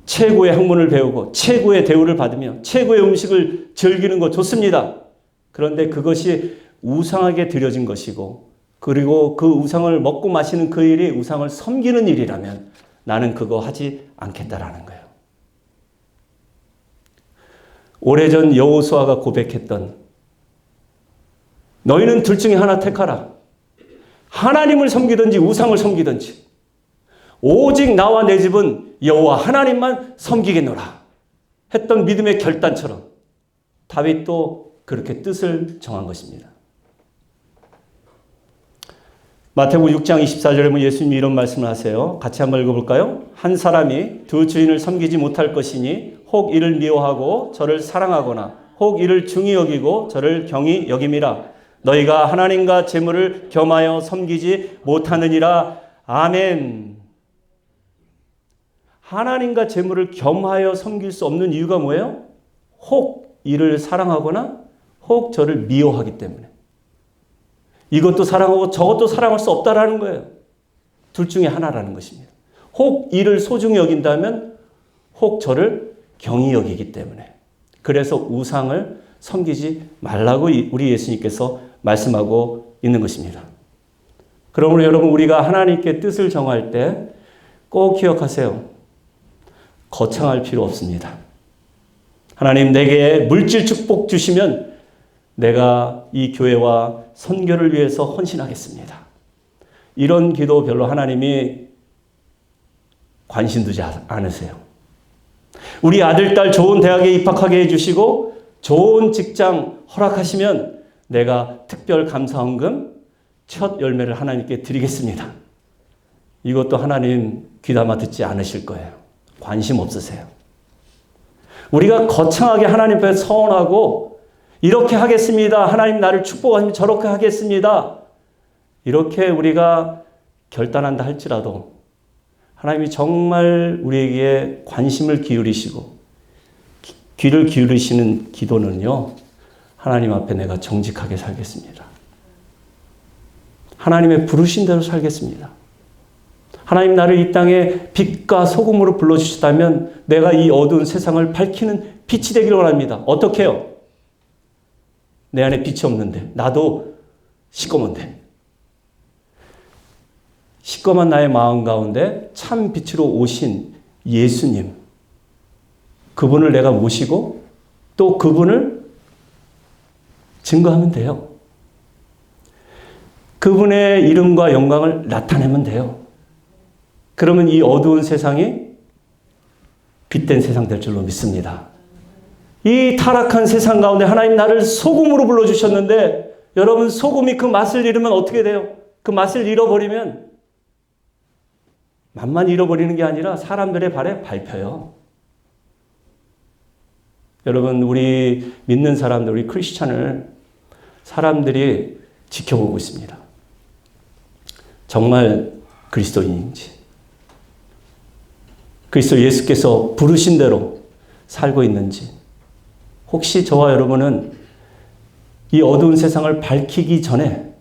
최고의 학문을 배우고 최고의 대우를 받으며 최고의 음식을 즐기는 거 좋습니다. 그런데 그것이 우상에게 드려진 것이고 그리고 그 우상을 먹고 마시는 그 일이 우상을 섬기는 일이라면 나는 그거 하지 않겠다라는 거예요. 오래전 여호수아가 고백했던 너희는 둘 중에 하나 택하라. 하나님을 섬기든지 우상을 섬기든지 오직 나와 내 집은 여호와 하나님만 섬기겠노라 했던 믿음의 결단처럼 다윗도 그렇게 뜻을 정한 것입니다. 마태복음 6장 24절에 보면 예수님이 이런 말씀을 하세요. 같이 한번 읽어볼까요? 한 사람이 두 주인을 섬기지 못할 것이니 혹 이를 미워하고 저를 사랑하거나 혹 이를 중히 여기고 저를 경히 여김이라. 너희가 하나님과 재물을 겸하여 섬기지 못하느니라. 아멘. 하나님과 재물을 겸하여 섬길 수 없는 이유가 뭐예요? 혹 이를 사랑하거나 혹 저를 미워하기 때문에. 이것도 사랑하고 저것도 사랑할 수 없다라는 거예요. 둘 중에 하나라는 것입니다. 혹 이를 소중히 여긴다면 혹 저를 경히 여기기 때문에. 그래서 우상을 섬기지 말라고 우리 예수님께서 말씀하고 있는 것입니다. 그러므로 여러분 우리가 하나님께 뜻을 정할 때 꼭 기억하세요. 거창할 필요 없습니다. 하나님 내게 물질 축복 주시면 내가 이 교회와 선교를 위해서 헌신하겠습니다. 이런 기도 별로 하나님이 관심 두지 않으세요. 우리 아들, 딸 좋은 대학에 입학하게 해주시고 좋은 직장 허락하시면 내가 특별 감사헌금 첫 열매를 하나님께 드리겠습니다. 이것도 하나님 귀담아 듣지 않으실 거예요. 관심 없으세요. 우리가 거창하게 하나님 앞에 서원하고 이렇게 하겠습니다. 하나님 나를 축복하시면 저렇게 하겠습니다. 이렇게 우리가 결단한다 할지라도 하나님이 정말 우리에게 관심을 기울이시고 귀를 기울이시는 기도는요, 하나님 앞에 내가 정직하게 살겠습니다. 하나님의 부르신 대로 살겠습니다. 하나님 나를 이 땅에 빛과 소금으로 불러주셨다면 내가 이 어두운 세상을 밝히는 빛이 되기를 원합니다. 어떻게 해요? 내 안에 빛이 없는데, 나도 시꺼먼데. 시꺼먼 나의 마음 가운데 참 빛으로 오신 예수님, 그분을 내가 모시고 또 그분을 증거하면 돼요. 그분의 이름과 영광을 나타내면 돼요. 그러면 이 어두운 세상이 빛된 세상 될 줄로 믿습니다. 이 타락한 세상 가운데 하나님 나를 소금으로 불러주셨는데, 여러분 소금이 그 맛을 잃으면 어떻게 돼요? 그 맛을 잃어버리면 맛만 잃어버리는 게 아니라 사람들의 발에 밟혀요. 여러분, 우리 믿는 사람들, 우리 크리스찬을 사람들이 지켜보고 있습니다. 정말 그리스도인인지, 그리스도 예수께서 부르신 대로 살고 있는지, 혹시 저와 여러분은 이 어두운 세상을 밝히기 전에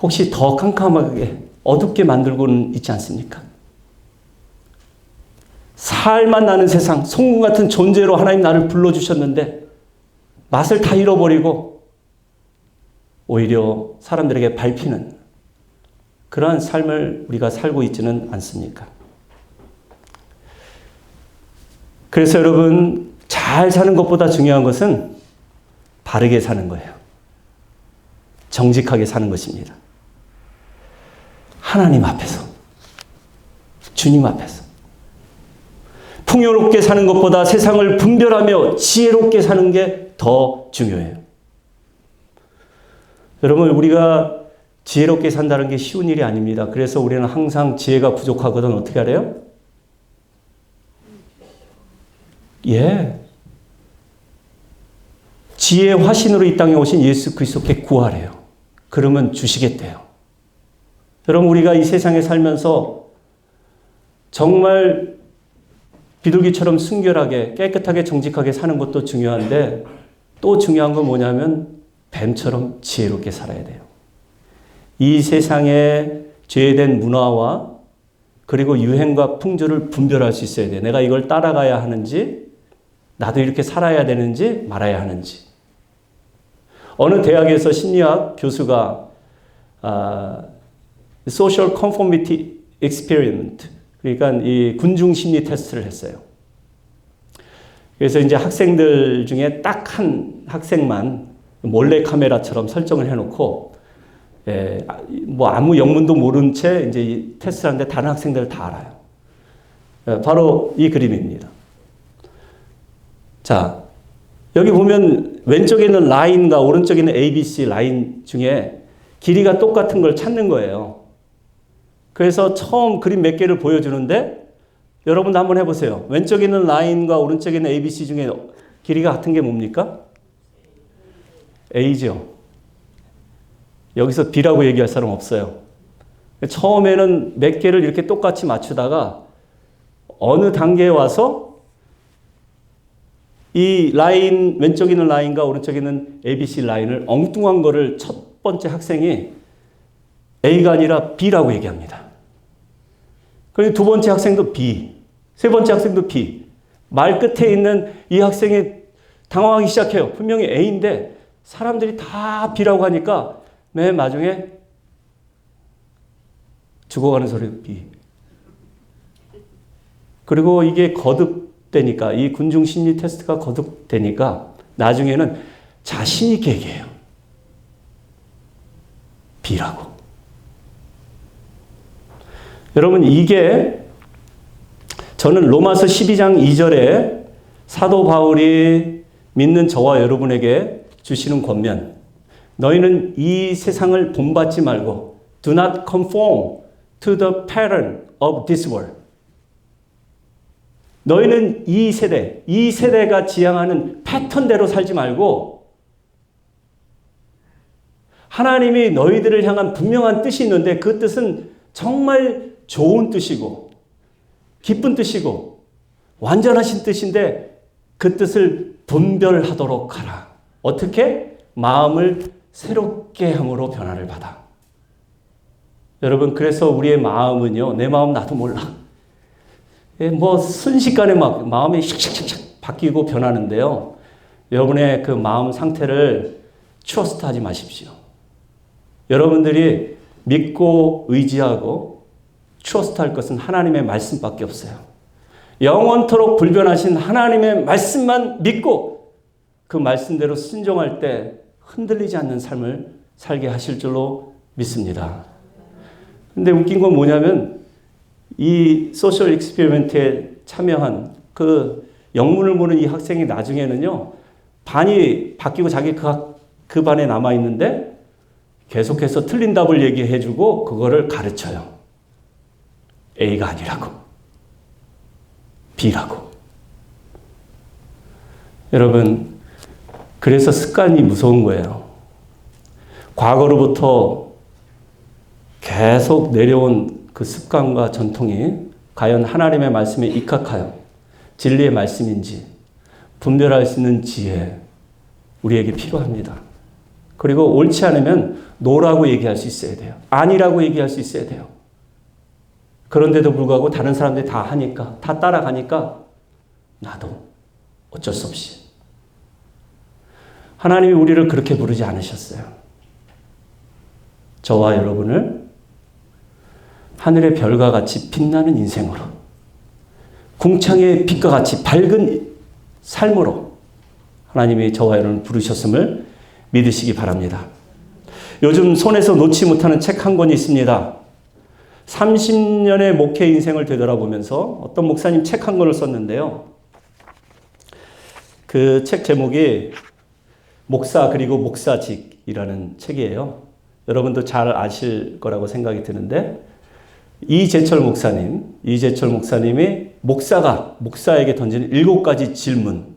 혹시 더 캄캄하게 어둡게 만들고는 있지 않습니까? 살만 나는 세상, 송금 같은 존재로 하나님 나를 불러주셨는데 맛을 다 잃어버리고 오히려 사람들에게 밟히는 그러한 삶을 우리가 살고 있지는 않습니까? 그래서 여러분, 잘 사는 것보다 중요한 것은 바르게 사는 거예요. 정직하게 사는 것입니다. 하나님 앞에서, 주님 앞에서. 풍요롭게 사는 것보다 세상을 분별하며 지혜롭게 사는 게 더 중요해요. 여러분, 우리가 지혜롭게 산다는 게 쉬운 일이 아닙니다. 그래서 우리는 항상 지혜가 부족하거든 어떻게 하래요? 지혜의 화신으로 이 땅에 오신 예수 그리스도께 구하래요. 그러면 주시겠대요. 여러분, 우리가 이 세상에 살면서 정말 비둘기처럼 순결하게 깨끗하게 정직하게 사는 것도 중요한데, 또 중요한 건 뭐냐면 뱀처럼 지혜롭게 살아야 돼요. 이 세상의 죄된 문화와 그리고 유행과 풍조를 분별할 수 있어야 돼요. 내가 이걸 따라가야 하는지, 나도 이렇게 살아야 되는지 말아야 하는지. 어느 대학에서 심리학 교수가 Social Conformity Experiment, 그러니까 이 군중 심리 테스트를 했어요. 그래서 이제 학생들 중에 딱 한 학생만 몰래 카메라처럼 설정을 해놓고, 뭐 아무 영문도 모른 채 이제 이 테스트를 하는데 다른 학생들 다 알아요. 바로 이 그림입니다. 자, 여기 보면 왼쪽에 있는 라인과 오른쪽에 있는 ABC 라인 중에 길이가 똑같은 걸 찾는 거예요. 그래서 처음 그림 몇 개를 보여주는데, 여러분도 한번 해보세요. 왼쪽에 있는 라인과 오른쪽에 있는 ABC 중에 길이가 같은 게 뭡니까? A죠. 여기서 B라고 얘기할 사람 없어요. 처음에는 몇 개를 이렇게 똑같이 맞추다가 어느 단계에 와서 이 라인, 왼쪽에 있는 라인과 오른쪽에 있는 ABC 라인을 엉뚱한 거를 첫 번째 학생이 A가 아니라 B라고 얘기합니다. 그리고 두 번째 학생도 B, 세 번째 학생도 B. 말 끝에 있는 이 학생이 당황하기 시작해요. 분명히 A인데 사람들이 다 B라고 하니까 맨 마중에 죽어가는 소리도 B. 그리고 이게 거듭되니까, 이 군중 심리 테스트가 거듭되니까 나중에는 자신 있게 얘기해요. B라고. 여러분, 이게 저는 로마서 12장 2절에 사도 바울이 믿는 저와 여러분에게 주시는 권면, 너희는 이 세상을 본받지 말고 do not conform to the pattern of this world. 너희는 이 세대가 지향하는 패턴대로 살지 말고, 하나님이 너희들을 향한 분명한 뜻이 있는데 그 뜻은 정말 좋은 뜻이고 기쁜 뜻이고 완전하신 뜻인데 그 뜻을 분별하도록 하라. 어떻게? 마음을 새롭게 함으로 변화를 받아. 여러분, 그래서 우리의 마음은요, 내 마음 나도 몰라. 뭐 순식간에 막 마음이 샥샥샥 바뀌고 변하는데요. 여러분의 그 마음 상태를 트러스트하지 마십시오. 여러분들이 믿고 의지하고 트러스트할 것은 하나님의 말씀밖에 없어요. 영원토록 불변하신 하나님의 말씀만 믿고 그 말씀대로 순종할 때 흔들리지 않는 삶을 살게 하실 줄로 믿습니다. 근데 웃긴 건 뭐냐면 이 소셜 익스페리먼트에 참여한 그 영문을 보는 이 학생이 나중에는요, 반이 바뀌고 자기 그 반에 남아있는데 계속해서 틀린 답을 얘기해주고 그거를 가르쳐요. A가 아니라고. B라고. 여러분, 그래서 습관이 무서운 거예요. 과거로부터 계속 내려온 그 습관과 전통이 과연 하나님의 말씀에 입각하여 진리의 말씀인지 분별할 수 있는 지혜, 우리에게 필요합니다. 그리고 옳지 않으면 노라고 얘기할 수 있어야 돼요. 아니라고 얘기할 수 있어야 돼요. 그런데도 불구하고 다른 사람들이 다 하니까, 다 따라가니까 나도 어쩔 수 없이. 하나님이 우리를 그렇게 부르지 않으셨어요. 저와 여러분을 하늘의 별과 같이 빛나는 인생으로, 궁창의 빛과 같이 밝은 삶으로 하나님이 저와 여러분을 부르셨음을 믿으시기 바랍니다. 요즘 손에서 놓지 못하는 책 한 권이 있습니다. 30년의 목회 인생을 되돌아보면서 어떤 목사님 책 한 권을 썼는데요. 그 책 제목이 목사 그리고 목사직이라는 책이에요. 여러분도 잘 아실 거라고 생각이 드는데, 이재철 목사님이 목사에게 던지는 7가지 질문,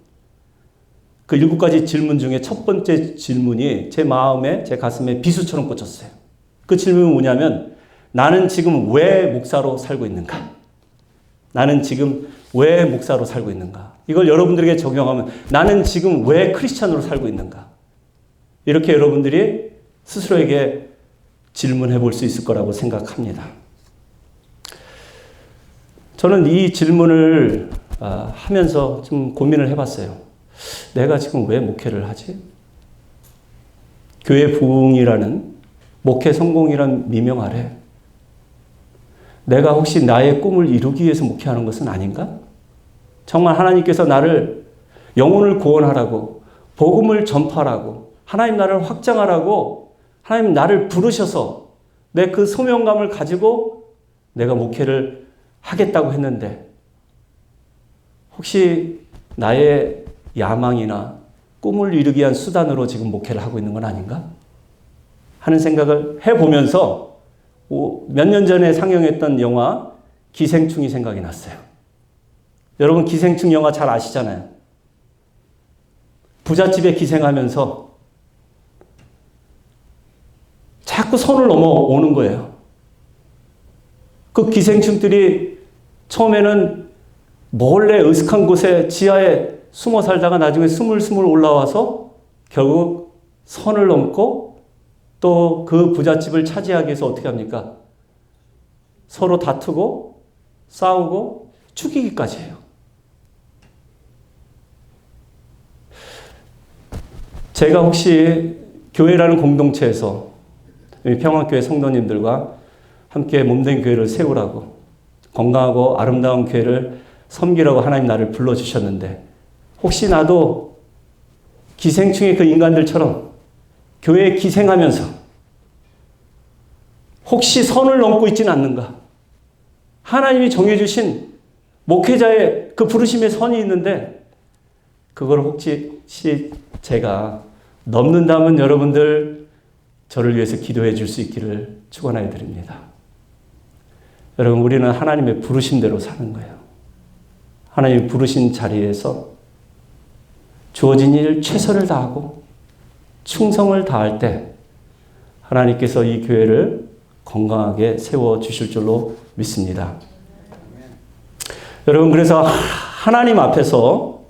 그 7가지 질문 중에 첫 번째 질문이 제 마음에, 제 가슴에 비수처럼 꽂혔어요. 그 질문은 뭐냐면, 나는 지금 왜 목사로 살고 있는가? 나는 지금 왜 목사로 살고 있는가? 이걸 여러분들에게 적용하면 나는 지금 왜 크리스찬으로 살고 있는가? 이렇게 여러분들이 스스로에게 질문해 볼 수 있을 거라고 생각합니다. 저는 이 질문을 하면서 좀 고민을 해봤어요. 내가 지금 왜 목회를 하지? 교회 부흥이라는, 목회 성공이란 미명 아래 내가 혹시 나의 꿈을 이루기 위해서 목회하는 것은 아닌가? 정말 하나님께서 나를 영혼을 구원하라고, 복음을 전파하라고, 하나님 나라를 확장하라고 하나님 나를 부르셔서 내 그 소명감을 가지고 내가 목회를 하겠다고 했는데, 혹시 나의 야망이나 꿈을 이루기 위한 수단으로 지금 목회를 하고 있는 건 아닌가? 하는 생각을 해보면서 몇 년 전에 상영했던 영화 기생충이 생각이 났어요. 여러분, 기생충 영화 잘 아시잖아요. 부잣집에 기생하면서 자꾸 선을 넘어오는 거예요. 그 기생충들이 처음에는 몰래 으슥한 곳에 지하에 숨어 살다가 나중에 스물스물 올라와서 결국 선을 넘고 또 그 부잣집을 차지하기 위해서 어떻게 합니까? 서로 다투고 싸우고 죽이기까지 해요. 제가 혹시 교회라는 공동체에서 평안교회 성도님들과 함께 몸된 교회를 세우라고, 건강하고 아름다운 교회를 섬기라고 하나님 나를 불러주셨는데, 혹시 나도 기생충의 그 인간들처럼 교회에 기생하면서 혹시 선을 넘고 있지는 않는가? 하나님이 정해주신 목회자의 그 부르심의 선이 있는데 그걸 혹시 제가 넘는다면 여러분들 저를 위해서 기도해 줄 수 있기를 축원하여 드립니다. 여러분, 우리는 하나님의 부르심대로 사는 거예요. 하나님이 부르신 자리에서 주어진 일 최선을 다하고 충성을 다할 때 하나님께서 이 교회를 건강하게 세워주실 줄로 믿습니다. 여러분, 그래서 하나님 앞에서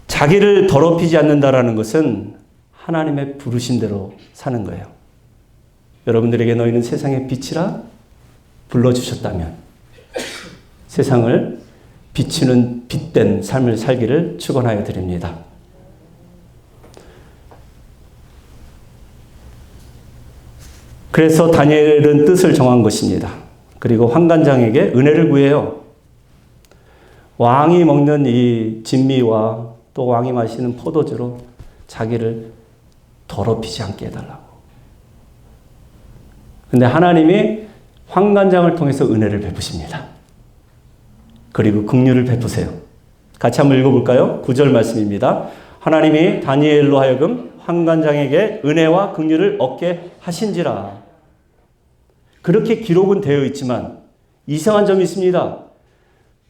자기를 더럽히지 않는다라는 것은 하나님의 부르신 대로 사는 거예요. 여러분들에게 너희는 세상의 빛이라 불러주셨다면 세상을 비추는 빛된 삶을 살기를 축원하여 드립니다. 그래서 다니엘은 뜻을 정한 것입니다. 그리고 환관장에게 은혜를 구해요. 왕이 먹는 이 진미와 또 왕이 마시는 포도주로 자기를 더럽히지 않게 해달라고. 근데 하나님이 환관장을 통해서 은혜를 베푸십니다. 그리고 긍휼을 베푸세요. 같이 한번 읽어볼까요? 9절 말씀입니다. 하나님이 다니엘로 하여금 환관장에게 은혜와 긍휼을 얻게 하신지라. 그렇게 기록은 되어 있지만 이상한 점이 있습니다.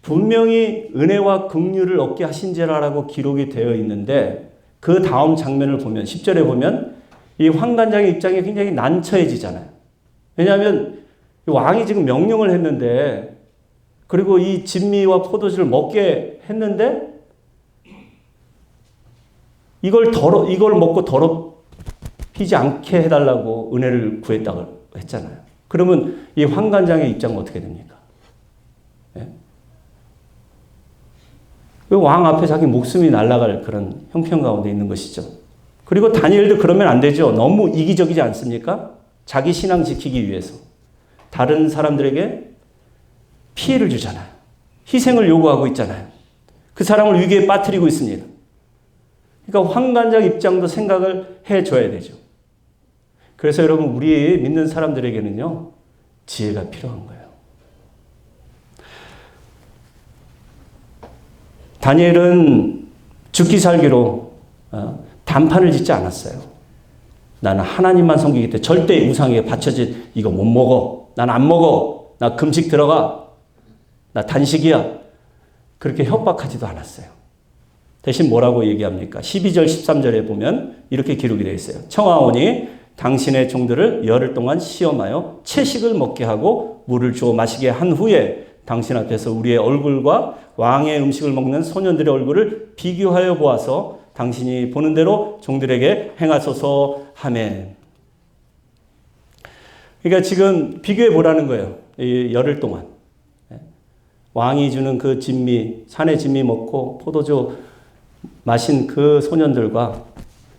분명히 은혜와 긍휼을 얻게 하신지라라고 기록이 되어 있는데 그 다음 장면을 보면 10절에 보면 이 환관장의 입장이 굉장히 난처해지잖아요. 왜냐하면 왕이 지금 명령을 했는데 그리고 이 진미와 포도주를 먹게 했는데 이걸 먹고 더럽히지 않게 해달라고 은혜를 구했다고 했잖아요. 그러면 이 환관장의 입장은 어떻게 됩니까? 예? 왕 앞에 자기 목숨이 날아갈 그런 형편 가운데 있는 것이죠. 그리고 다니엘도 그러면 안 되죠. 너무 이기적이지 않습니까? 자기 신앙 지키기 위해서 다른 사람들에게 피해를 주잖아요. 희생을 요구하고 있잖아요. 그 사람을 위기에 빠뜨리고 있습니다. 그러니까 환관장 입장도 생각을 해줘야 되죠. 그래서 여러분, 우리 믿는 사람들에게는요, 지혜가 필요한 거예요. 다니엘은 죽기 살기로 단판을 짓지 않았어요. 나는 하나님만 섬기기 때문에 절대 우상에게 바쳐진 이거 못 먹어. 난 안 먹어. 나 금식 들어가. 나 단식이야. 그렇게 협박하지도 않았어요. 대신 뭐라고 얘기합니까? 12절 13절에 보면 이렇게 기록이 되어 있어요. 청하오니 당신의 종들을 열흘 동안 시험하여 채식을 먹게 하고 물을 주어 마시게 한 후에 당신 앞에서 우리의 얼굴과 왕의 음식을 먹는 소년들의 얼굴을 비교하여 보아서 당신이 보는 대로 종들에게 행하소서 하매. 그러니까 지금 비교해 보라는 거예요. 이 열흘 동안. 왕이 주는 그 진미, 산의 진미 먹고 포도주 마신 그 소년들과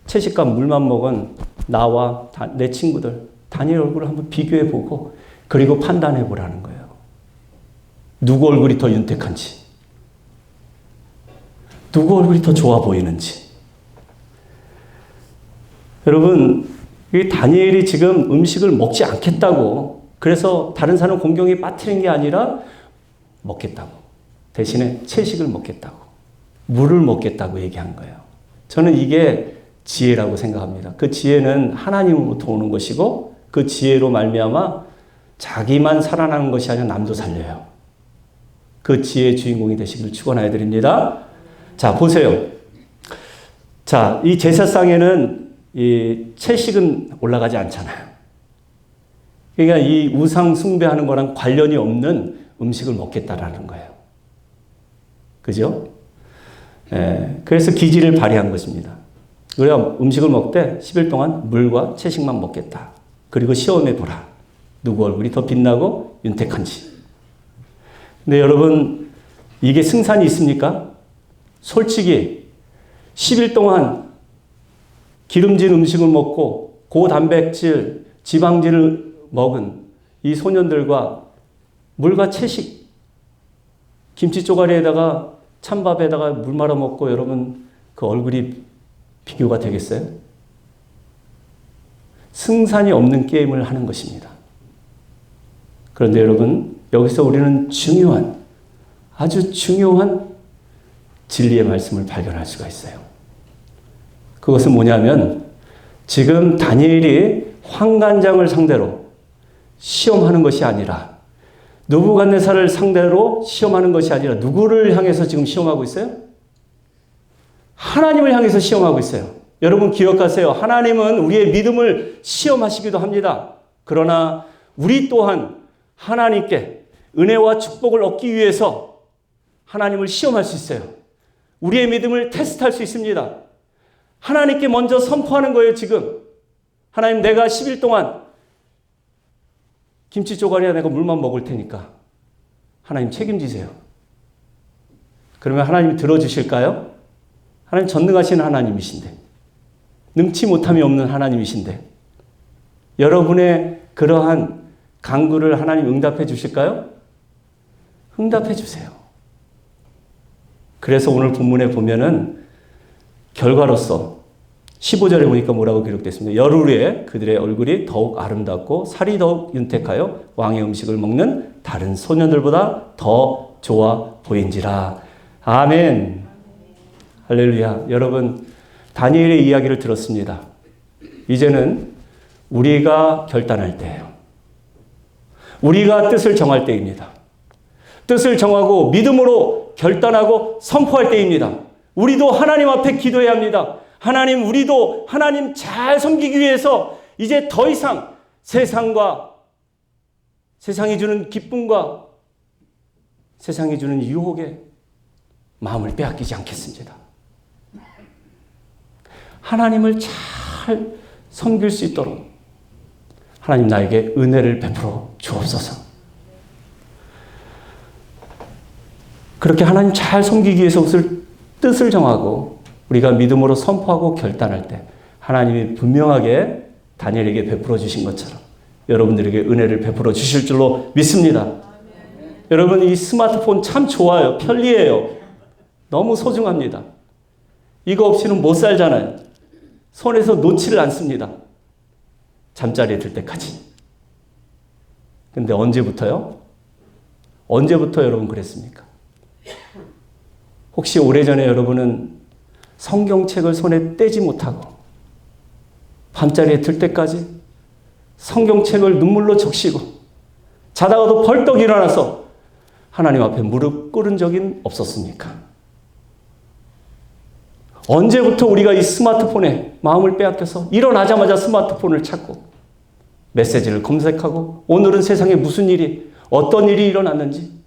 채식과 물만 먹은 나와 내 친구들, 다니엘 얼굴을 한번 비교해 보고 그리고 판단해 보라는 거예요. 누구 얼굴이 더 윤택한지, 누구 얼굴이 더 좋아 보이는지. 여러분, 이 다니엘이 지금 음식을 먹지 않겠다고, 그래서 다른 사람 공경에 빠뜨린 게 아니라 먹겠다고, 대신에 채식을 먹겠다고, 물을 먹겠다고 얘기한 거예요. 저는 이게 지혜라고 생각합니다. 그 지혜는 하나님으로부터 오는 것이고 그 지혜로 말미암아 자기만 살아나는 것이 아니라 남도 살려요. 그 지혜의 주인공이 되시기를 축원하여 드립니다. 자, 보세요. 자, 이 제사상에는 이 채식은 올라가지 않잖아요. 그러니까 이 우상 숭배하는 거랑 관련이 없는 음식을 먹겠다라는 거예요. 그죠? 그래서 기지를 발휘한 것입니다. 우리가 음식을 먹되 10일 동안 물과 채식만 먹겠다. 그리고 시험해 보라. 누구 얼굴이 더 빛나고 윤택한지. 근데 여러분, 이게 승산이 있습니까? 솔직히 10일 동안 기름진 음식을 먹고 고단백질, 지방질을 먹은 이 소년들과 물과 채식, 김치 쪼가리에다가 찬밥에다가 물 말아 먹고 여러분 그 얼굴이 비교가 되겠어요? 승산이 없는 게임을 하는 것입니다. 그런데 여러분, 여기서 우리는 아주 중요한 진리의 말씀을 발견할 수가 있어요. 그것은 뭐냐면 지금 다니엘이 환관장을 상대로 시험하는 것이 아니라 느부갓네살을 상대로 시험하는 것이 아니라 누구를 향해서 지금 시험하고 있어요? 하나님을 향해서 시험하고 있어요. 여러분 기억하세요. 하나님은 우리의 믿음을 시험하시기도 합니다. 그러나 우리 또한 하나님께 은혜와 축복을 얻기 위해서 하나님을 시험할 수 있어요. 우리의 믿음을 테스트할 수 있습니다. 하나님께 먼저 선포하는 거예요, 지금. 하나님, 내가 10일 동안 김치 쪼가리에 내가 물만 먹을 테니까 하나님 책임지세요. 그러면 하나님이 들어주실까요? 하나님 전능하신 하나님이신데, 능치 못함이 없는 하나님이신데, 여러분의 그러한 간구를 하나님 응답해 주실까요? 응답해 주세요. 그래서 오늘 본문에 보면은 결과로서 15절에 보니까 뭐라고 기록됐습니다. 열흘 후에 그들의 얼굴이 더욱 아름답고 살이 더욱 윤택하여 왕의 음식을 먹는 다른 소년들보다 더 좋아 보인지라. 아멘. 할렐루야. 여러분, 다니엘의 이야기를 들었습니다. 이제는 우리가 결단할 때예요. 우리가 뜻을 정할 때입니다. 뜻을 정하고 믿음으로 결단하고 선포할 때입니다. 우리도 하나님 앞에 기도해야 합니다. 하나님, 우리도 하나님 잘 섬기기 위해서 이제 더 이상 세상과 세상이 주는 기쁨과 세상이 주는 유혹에 마음을 빼앗기지 않겠습니다. 하나님을 잘 섬길 수 있도록 하나님 나에게 은혜를 베풀어 주옵소서. 그렇게 하나님 잘 섬기기 위해서 뜻을 정하고 우리가 믿음으로 선포하고 결단할 때 하나님이 분명하게 다니엘에게 베풀어 주신 것처럼 여러분들에게 은혜를 베풀어 주실 줄로 믿습니다. 여러분, 이 스마트폰 참 좋아요. 편리해요. 너무 소중합니다. 이거 없이는 못 살잖아요. 손에서 놓지를 않습니다. 잠자리에 들 때까지. 근데 언제부터요? 언제부터 여러분 그랬습니까? 혹시 오래전에 여러분은 성경책을 손에 떼지 못하고 밤자리에 들 때까지 성경책을 눈물로 적시고 자다가도 벌떡 일어나서 하나님 앞에 무릎 꿇은 적이 없었습니까? 언제부터 우리가 이 스마트폰에 마음을 빼앗겨서 일어나자마자 스마트폰을 찾고 메시지를 검색하고 오늘은 세상에 무슨 일이, 어떤 일이 일어났는지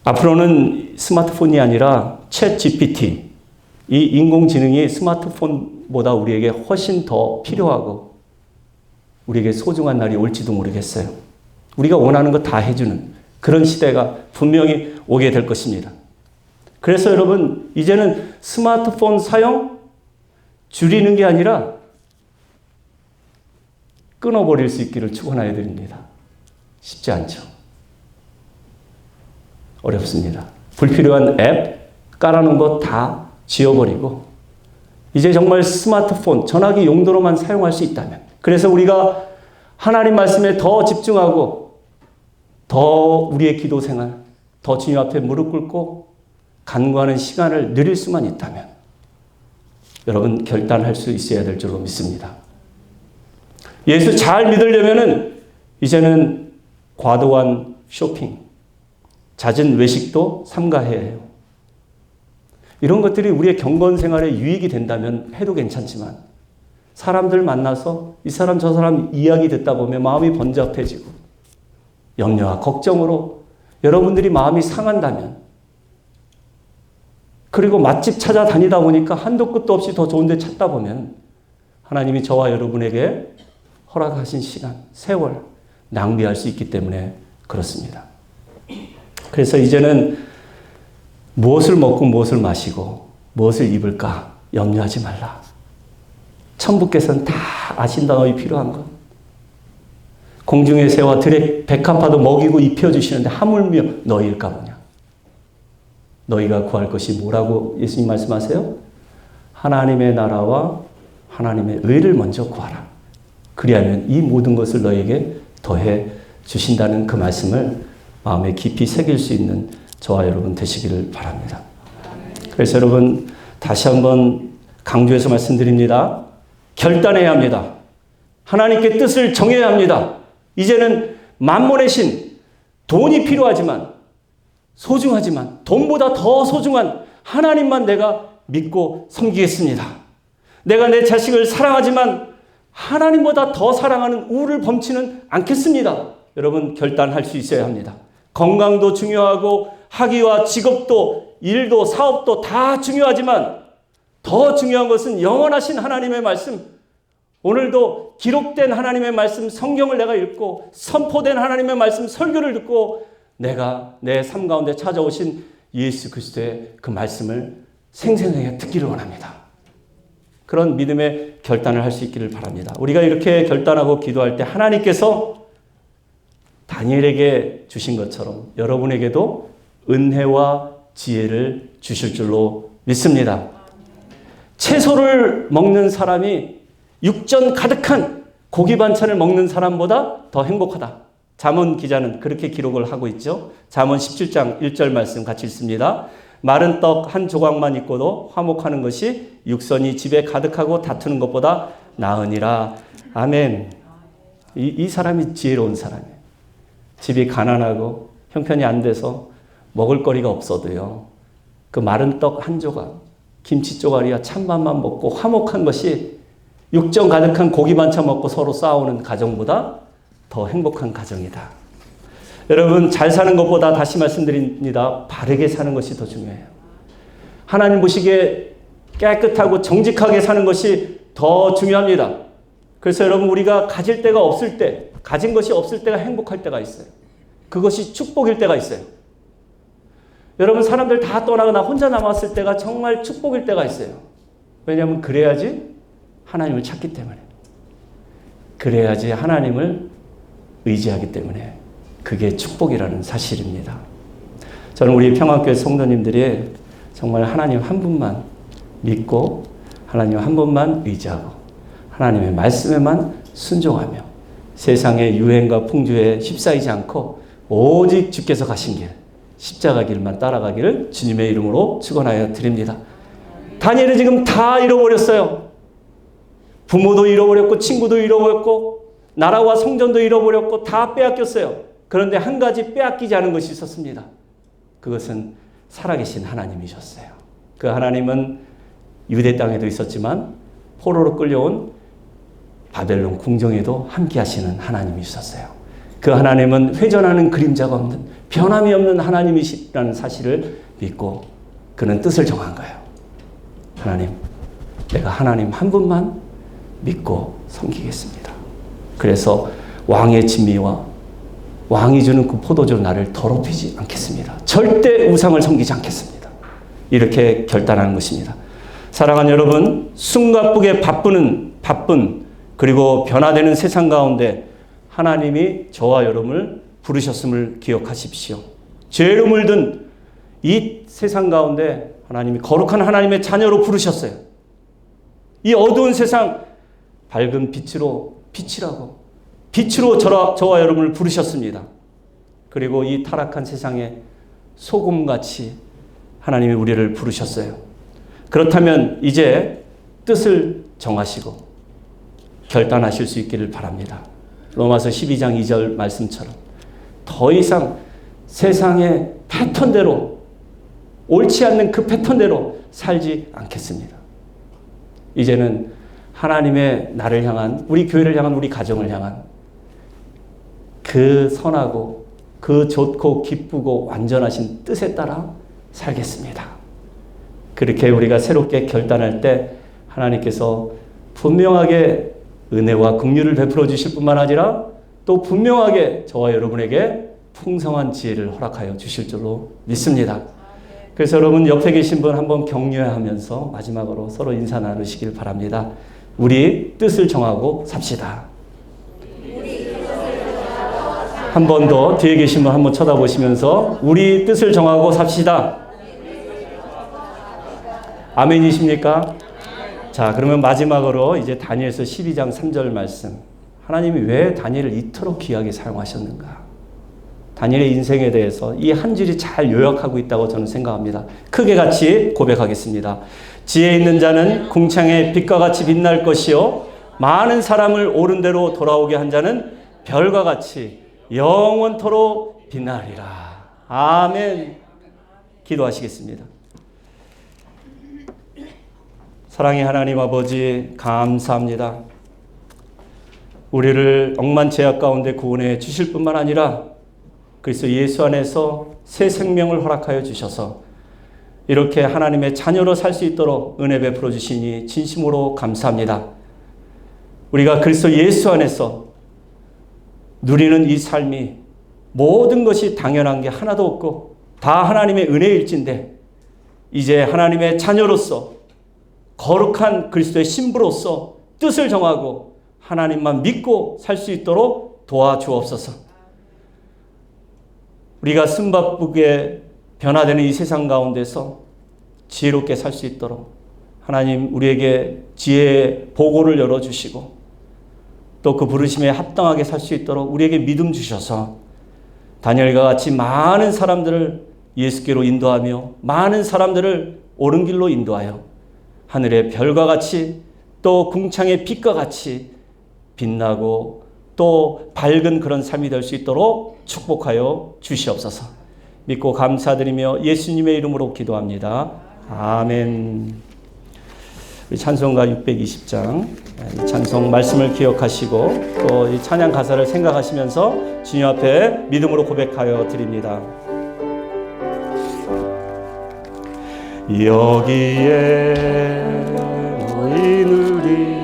앞으로는 스마트폰이 아니라 챗 GPT, 이 인공지능이 스마트폰보다 우리에게 훨씬 더 필요하고 우리에게 소중한 날이 올지도 모르겠어요. 우리가 원하는 거 다 해주는 그런 시대가 분명히 오게 될 것입니다. 그래서 여러분, 이제는 스마트폰 사용 줄이는 게 아니라 끊어버릴 수 있기를 축원하여 드립니다. 쉽지 않죠. 어렵습니다. 불필요한 앱 깔아놓은 거 다 지워버리고 이제 정말 스마트폰, 전화기 용도로만 사용할 수 있다면, 그래서 우리가 하나님 말씀에 더 집중하고 더 우리의 기도 생활, 더 주님 앞에 무릎 꿇고 간구하는 시간을 누릴 수만 있다면 여러분 결단할 수 있어야 될 줄로 믿습니다. 예수 잘 믿으려면은 이제는 과도한 쇼핑, 잦은 외식도 삼가해야 해요. 이런 것들이 우리의 경건 생활에 유익이 된다면 해도 괜찮지만 사람들 만나서 이 사람 저 사람 이야기 듣다 보면 마음이 번잡해지고 염려와 걱정으로 여러분들이 마음이 상한다면, 그리고 맛집 찾아다니다 보니까 한도 끝도 없이 더 좋은 데 찾다 보면 하나님이 저와 여러분에게 허락하신 시간, 세월 낭비할 수 있기 때문에 그렇습니다. 그래서 이제는 무엇을 먹고 무엇을 마시고 무엇을 입을까 염려하지 말라. 천부께서는 다 아신다. 너희 필요한 것. 공중의 새와 들의 백합화도 먹이고 입혀주시는데 하물며 너희일까 보냐. 너희가 구할 것이 뭐라고 예수님 말씀하세요? 하나님의 나라와 하나님의 의를 먼저 구하라. 그리하면 이 모든 것을 너희에게 더해 주신다는 그 말씀을 마음에 깊이 새길 수 있는 저와 여러분 되시기를 바랍니다. 그래서 여러분 다시 한번 강조해서 말씀드립니다. 결단해야 합니다. 하나님께 뜻을 정해야 합니다. 이제는 만몬의 신, 돈이 필요하지만 소중하지만 돈보다 더 소중한 하나님만 내가 믿고 섬기겠습니다. 내가 내 자식을 사랑하지만 하나님보다 더 사랑하는 우를 범치는 않겠습니다. 여러분 결단할 수 있어야 합니다. 건강도 중요하고 학위와 직업도 일도 사업도 다 중요하지만 더 중요한 것은 영원하신 하나님의 말씀, 오늘도 기록된 하나님의 말씀 성경을 내가 읽고 선포된 하나님의 말씀 설교를 듣고 내가 내 삶 가운데 찾아오신 예수 그리스도의 그 말씀을 생생하게 듣기를 원합니다. 그런 믿음의 결단을 할 수 있기를 바랍니다. 우리가 이렇게 결단하고 기도할 때 하나님께서 다니엘에게 주신 것처럼 여러분에게도 은혜와 지혜를 주실 줄로 믿습니다. 채소를 먹는 사람이 육전 가득한 고기 반찬을 먹는 사람보다 더 행복하다. 잠언 기자는 그렇게 기록을 하고 있죠. 잠언 17장 1절 말씀 같이 읽습니다. 마른 떡 한 조각만 있고도 화목하는 것이 육선이 집에 가득하고 다투는 것보다 나으니라. 아멘. 이 사람이 지혜로운 사람이에요. 집이 가난하고 형편이 안 돼서 먹을 거리가 없어도요, 그 마른 떡 한 조각, 김치 쪼가리와 찬밥만 먹고 화목한 것이 육전 가득한 고기 반찬 먹고 서로 싸우는 가정보다 더 행복한 가정이다. 여러분, 잘 사는 것보다 다시 말씀드립니다. 바르게 사는 것이 더 중요해요. 하나님 보시기에 깨끗하고 정직하게 사는 것이 더 중요합니다. 그래서 여러분, 우리가 가질 데가 없을 때, 가진 것이 없을 때가 행복할 때가 있어요. 그것이 축복일 때가 있어요. 여러분, 사람들 다 떠나고 나 혼자 남았을 때가 정말 축복일 때가 있어요. 왜냐하면 그래야지 하나님을 찾기 때문에, 그래야지 하나님을 의지하기 때문에 그게 축복이라는 사실입니다. 저는 우리 평안교회 성도님들이 정말 하나님 한 분만 믿고 하나님 한 분만 의지하고 하나님의 말씀에만 순종하며 세상의 유행과 풍조에 휩싸이지 않고 오직 주께서 가신 길, 십자가 길만 따라가기를 주님의 이름으로 축원하여 드립니다. 다니엘은 지금 다 잃어버렸어요. 부모도 잃어버렸고 친구도 잃어버렸고 나라와 성전도 잃어버렸고 다 빼앗겼어요. 그런데 한 가지 빼앗기지 않은 것이 있었습니다. 그것은 살아계신 하나님이셨어요. 그 하나님은 유대 땅에도 있었지만 포로로 끌려온 바벨론 궁정에도 함께 하시는 하나님이셨어요. 그 하나님은 회전하는 그림자가 없는 변함이 없는 하나님이시라는 사실을 믿고 그는 뜻을 정한 거예요. 하나님, 내가 하나님 한 분만 믿고 섬기겠습니다. 그래서 왕의 진미와 왕이 주는 그 포도주 나를 더럽히지 않겠습니다. 절대 우상을 섬기지 않겠습니다. 이렇게 결단하는 것입니다. 사랑하는 여러분, 숨가쁘게 바쁜 그리고 변화되는 세상 가운데 하나님이 저와 여러분을 부르셨음을 기억하십시오. 죄로 물든 이 세상 가운데 하나님이 거룩한 하나님의 자녀로 부르셨어요. 이 어두운 세상 밝은 빛이라고 저와 여러분을 부르셨습니다. 그리고 이 타락한 세상에 소금같이 하나님이 우리를 부르셨어요. 그렇다면 이제 뜻을 정하시고 결단하실 수 있기를 바랍니다. 로마서 12장 2절 말씀처럼 더 이상 세상의 패턴대로, 옳지 않는 그 패턴대로 살지 않겠습니다. 이제는 하나님의 나를 향한, 우리 교회를 향한, 우리 가정을 향한 그 선하고 그 좋고 기쁘고 완전하신 뜻에 따라 살겠습니다. 그렇게 우리가 새롭게 결단할 때 하나님께서 분명하게 은혜와 긍휼을 베풀어 주실 뿐만 아니라 또 분명하게 저와 여러분에게 풍성한 지혜를 허락하여 주실 줄로 믿습니다. 그래서 여러분, 옆에 계신 분 한번 격려하면서 마지막으로 서로 인사 나누시길 바랍니다. 우리 뜻을 정하고 삽시다. 한 번 더 뒤에 계신 분 한번 쳐다보시면서 우리 뜻을 정하고 삽시다. 아멘이십니까? 자, 그러면 마지막으로 이제 다니엘서 12장 3절 말씀. 하나님이 왜 다니엘을 이토록 귀하게 사용하셨는가? 다니엘의 인생에 대해서 이 한 줄이 잘 요약하고 있다고 저는 생각합니다. 크게 같이 고백하겠습니다. 지혜 있는 자는 궁창의 빛과 같이 빛날 것이요 많은 사람을 옳은 대로 돌아오게 한 자는 별과 같이 영원토록 빛나리라. 아멘. 기도하시겠습니다. 사랑의 하나님 아버지, 감사합니다. 우리를 억만 죄악 가운데 구원해 주실 뿐만 아니라 그리스도 예수 안에서 새 생명을 허락하여 주셔서 이렇게 하나님의 자녀로 살 수 있도록 은혜 베풀어 주시니 진심으로 감사합니다. 우리가 그리스도 예수 안에서 누리는 이 삶이 모든 것이 당연한 게 하나도 없고 다 하나님의 은혜일진데 이제 하나님의 자녀로서 거룩한 그리스도의 신부로서 뜻을 정하고 하나님만 믿고 살 수 있도록 도와주옵소서. 우리가 숨바쁘게 변화되는 이 세상 가운데서 지혜롭게 살 수 있도록 하나님 우리에게 지혜의 보고를 열어주시고 또 그 부르심에 합당하게 살 수 있도록 우리에게 믿음 주셔서 다니엘과 같이 많은 사람들을 예수께로 인도하며 많은 사람들을 옳은 길로 인도하여 하늘의 별과 같이 또 궁창의 빛과 같이 빛나고 또 밝은 그런 삶이 될 수 있도록 축복하여 주시옵소서. 믿고 감사드리며 예수님의 이름으로 기도합니다. 아멘. 우리 찬송가 620장 이 찬송 말씀을 기억하시고 또 이 찬양 가사를 생각하시면서 주님 앞에 믿음으로 고백하여 드립니다. 여기에 모인 우리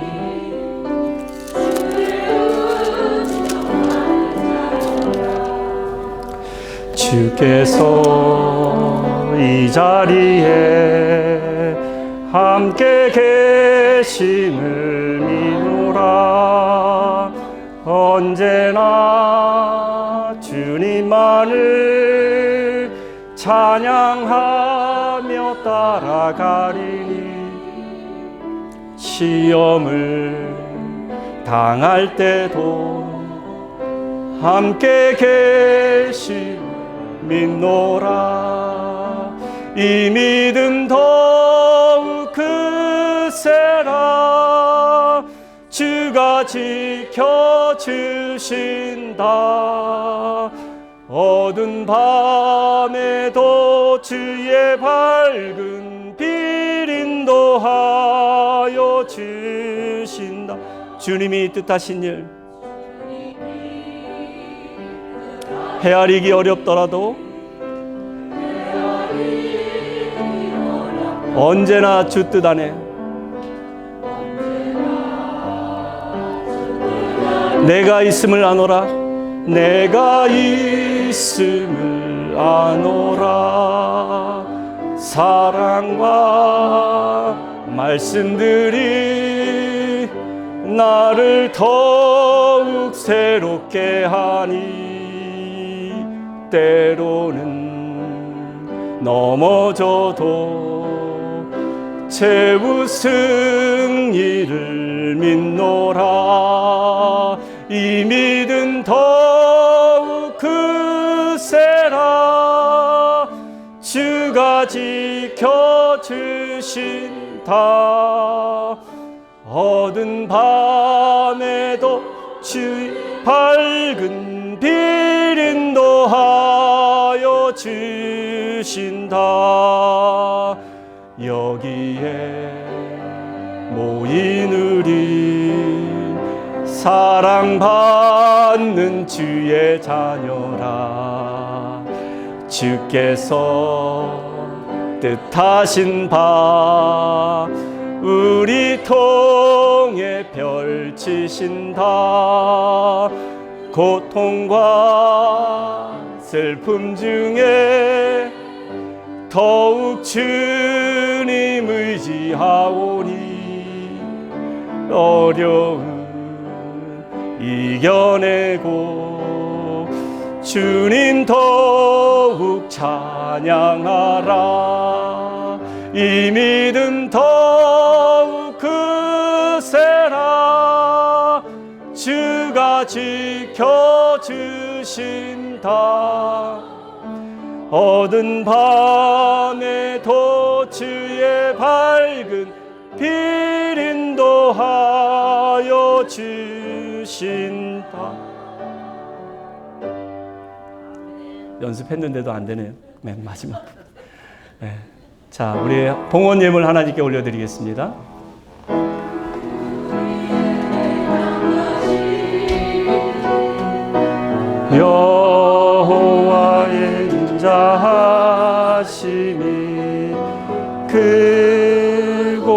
주께서 이 자리에 함께 계심을 믿노라. 언제나 주님만을 찬양하며 따라가리니 시험을 당할 때도 함께 계심 믿노라. 이 믿음 더욱 크세라. 주가 지켜주신다. 어두운 밤에도 주의 밝은 빛 인도하여 주신다. 주님이 뜻하신 일 헤아리기 어렵더라도 언제나 주 뜻 안에 내가 있음을 아노라. 내가 있음을 아노라. 사랑과 말씀들이 나를 더욱 새롭게 하니 때로는 넘어져도 최후 승리를 믿노라. 이 믿음 더욱 크세라. 주가 지켜주신다. 어두운 밤에도 주의 밝은 빛 인도하여 주신다. 여기에 모인 우리 사랑받는 주의 자녀라. 주께서 뜻하신 바 우리 통해 펼치신다. 고통과 슬픔 중에 더욱 주님 의지하오니 어려움 이겨내고 주님 더욱 찬양하라. 이 믿음 더욱 크세라. 주가 지켜주신다. 어두운 밤에도 주의 밝은 빛 인도하여 주신다. 연습했는데도 안 되네요. 맨 마지막. 네. 자, 우리 봉헌 예물 하나님께 올려드리겠습니다. 인자하심이 크고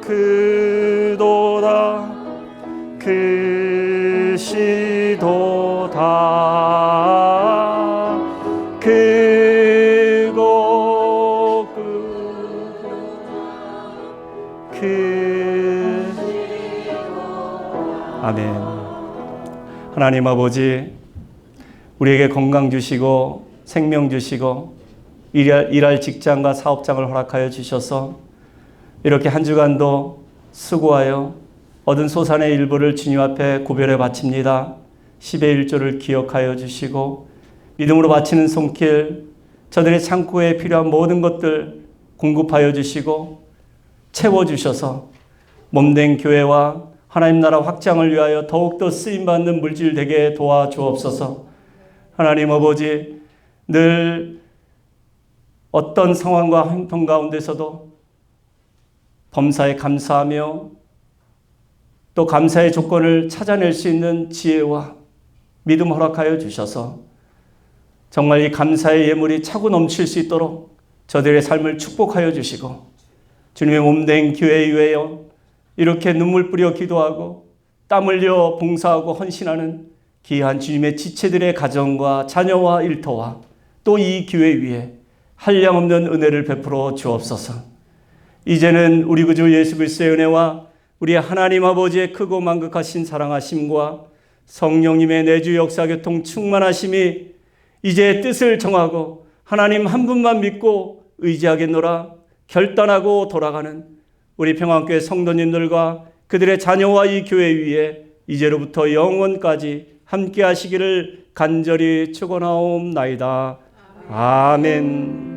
크도다 크시도다 크고 아멘. 하나님 아버지, 우리에게 건강 주시고 생명 주시고 일할 직장과 사업장을 허락하여 주셔서 이렇게 한 주간도 수고하여 얻은 소산의 일부를 주님 앞에 구별해 바칩니다. 10의 1조를 기억하여 주시고 믿음으로 바치는 손길, 저들의 창고에 필요한 모든 것들 공급하여 주시고 채워주셔서 몸된 교회와 하나님 나라 확장을 위하여 더욱더 쓰임받는 물질 되게 도와주옵소서. 하나님 아버지, 늘 어떤 상황과 형편 가운데서도 범사에 감사하며 또 감사의 조건을 찾아낼 수 있는 지혜와 믿음 허락하여 주셔서 정말 이 감사의 예물이 차고 넘칠 수 있도록 저들의 삶을 축복하여 주시고 주님의 몸된 교회 위하여 이렇게 눈물 뿌려 기도하고 땀 흘려 봉사하고 헌신하는 귀한 주님의 지체들의 가정과 자녀와 일터와 또 이 교회 위에 한량없는 은혜를 베풀어 주옵소서. 이제는 우리 구주 예수 그리스도의 은혜와 우리 하나님 아버지의 크고 만극하신 사랑하심과 성령님의 내주 역사 교통 충만하심이 이제 뜻을 정하고 하나님 한 분만 믿고 의지하겠노라 결단하고 돌아가는 우리 평안교회 성도님들과 그들의 자녀와 이 교회 위에 이제로부터 영원까지 함께 하시기를 간절히 축원하옵나이다. 아멘.